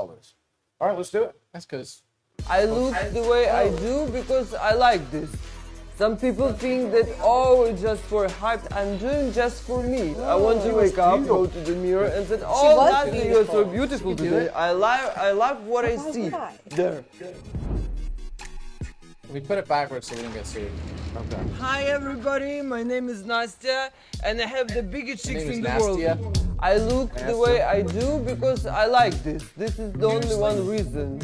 this. All right, let's do it. That's because I look the way I do because I like this. Some people think that, oh, it's just for hype. I'm doing just for me. I want to wake up, go to the mirror and say, oh, Natalie, you're so beautiful today. I love what I see there. We put it backwards so we don't get sued. Okay. Hi everybody, my name is Nastya and I have the biggest cheeks in the Nastya. world. I look the way I do because I like this. This is the only one reason.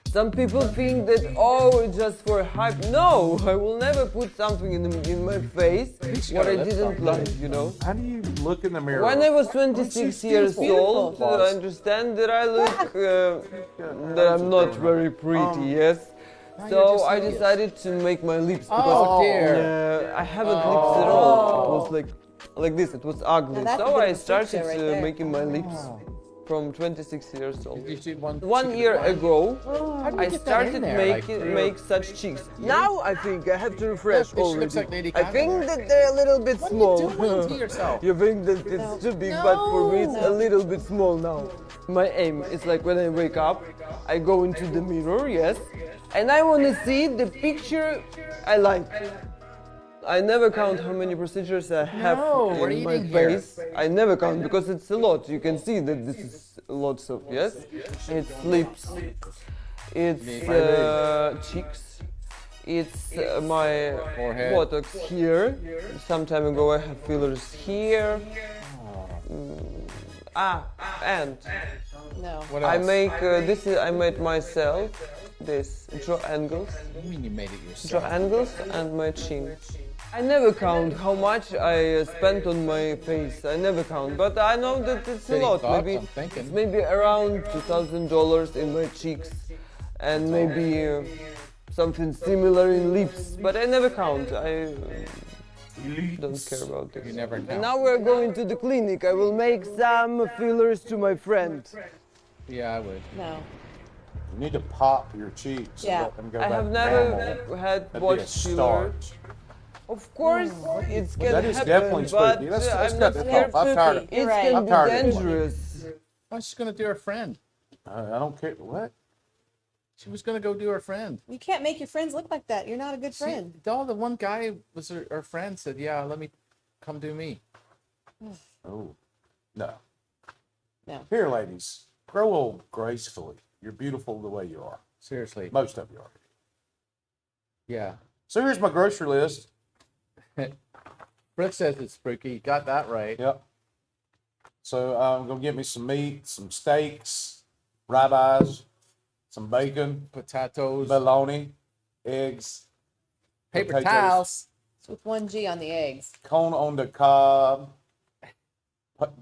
Some people think that, oh, it's just for hype. No, I will never put something in my face what I didn't like, you know. How do you look in the mirror? When I was 26 years old, I understand that I look, that I'm not very pretty, yes. So I decided to make my lips because I haven't lips at all. It was like this, it was ugly. So I started making my lips from 26 years old. 1 year ago, I started make such cheeks. Now I think I have to refresh already. I think that they're a little bit small. You think that it's too big, but for me it's a little bit small now. My aim is like when I wake up, I go into the mirror, yes, and I want to see the picture I like. I never count how many procedures I have in my face. I never count because it's a lot. You can see that this is lots of, yes? It's lips, it's cheeks, it's my botox here. Some time ago I have fillers here. And I make I made myself this draw angles. What do you mean you made it yourself? Draw angles and my chin. I never count how much I spent on my face. I never count, but I know that it's a lot. Maybe around $2,000 in my cheeks, and maybe something similar in lips. But I never count. I don't care about this. You never count. And now we're going to the clinic. I will make some fillers to my friend. Yeah, I would. No. You need to pop your cheeks and let them go back I have to never normal. had That'd be a watched fillers. start. Of course, it's gonna That is happen, definitely but spooky. Let's I'm cut not this scared. off. I'm tired of it. It's Right. gonna I'm be tired of it. dangerous. Oh, she's gonna do her friend. I don't care. What? She was gonna go do her friend. You can't make your friends look like that. You're not a good friend. See, the one guy was her friend said, "Yeah, let me come do me." Oh, no. No. Here, ladies, grow old gracefully. You're beautiful the way you are. Seriously. Most of you are. Yeah. So here's my grocery list. Brooke says it's spooky. Got that right. Yep. So I'm gonna get me some meat, some steaks, ribeyes, some bacon, Potatoes. bologna, eggs, Paper potatoes, towels. It's with one G on the eggs. corn on the cob.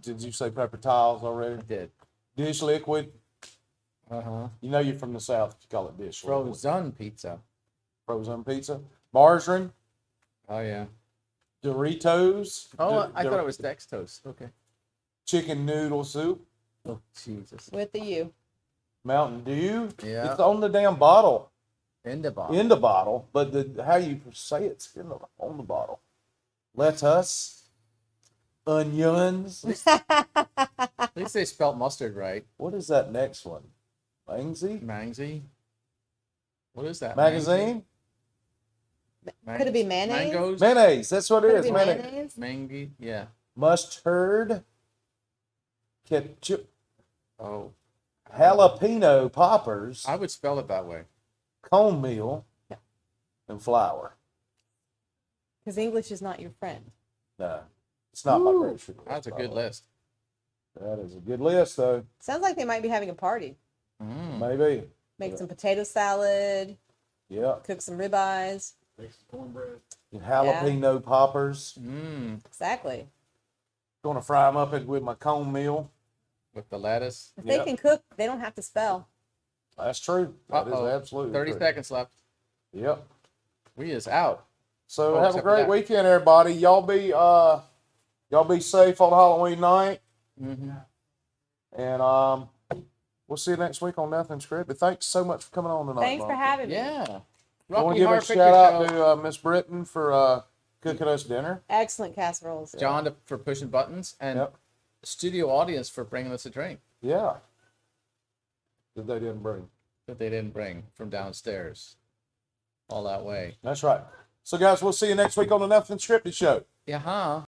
Did you say pepper tiles already? I did. Dish liquid. Uh-huh. You know you're from the South. You call it dish liquid. Frozen pizza. Frozen pizza. Margarine. Oh yeah. Doritos. Oh, I thought it was Dextos. Okay. Chicken noodle soup. Oh Jesus. With the U. Mountain Dew. Yeah. It's on the damn bottle. In the bottle. In the bottle, but how you say it's on the bottle. Lettuce. Onions. At least they spelt mustard right. What is that next one? Mangsy? Mangsy. What is that? Magazine? Could it be mayonnaise? Mangoes. Mayonnaise. That's what it Could is. it be Mayonnaise. mayonnaise? Mangy. Yeah. Mustard. Ketchup. Oh. Jalapeno poppers. I would spell it that way. Cornmeal. And flour. Because English is not your friend. No. It's not my grocery list. That's a by good the way. list. That is a good list, though. Sounds like they might be having a party. Mm. Maybe. Make some potato salad, Yeah. cook some ribeyes. Make some cornbread. And jalapeno poppers. Mm. Exactly. Gonna fry them up with my cornmeal. With the lettuce. If they can cook, they don't have to spell. That's true. That is absolutely 30 true. seconds left. Yep. We is out. So Oh, have a except for great that. weekend, everybody. Y'all be safe on Halloween night. Mm-hmm. And we'll see you next week on Nothing Scripted. Thanks so much for coming on tonight. Thanks for Mom. having me. Yeah. I want Rocky to give a Horror Picture shout out Show. to Miss Britton for cooking us dinner. Excellent casseroles. John for pushing buttons, and Yep. studio audience for bringing us a drink. Yeah. That they didn't bring. that they didn't bring from downstairs all that way. That's right. So, guys, we'll see you next week on the Nothing Scripted Show. Yeah, huh?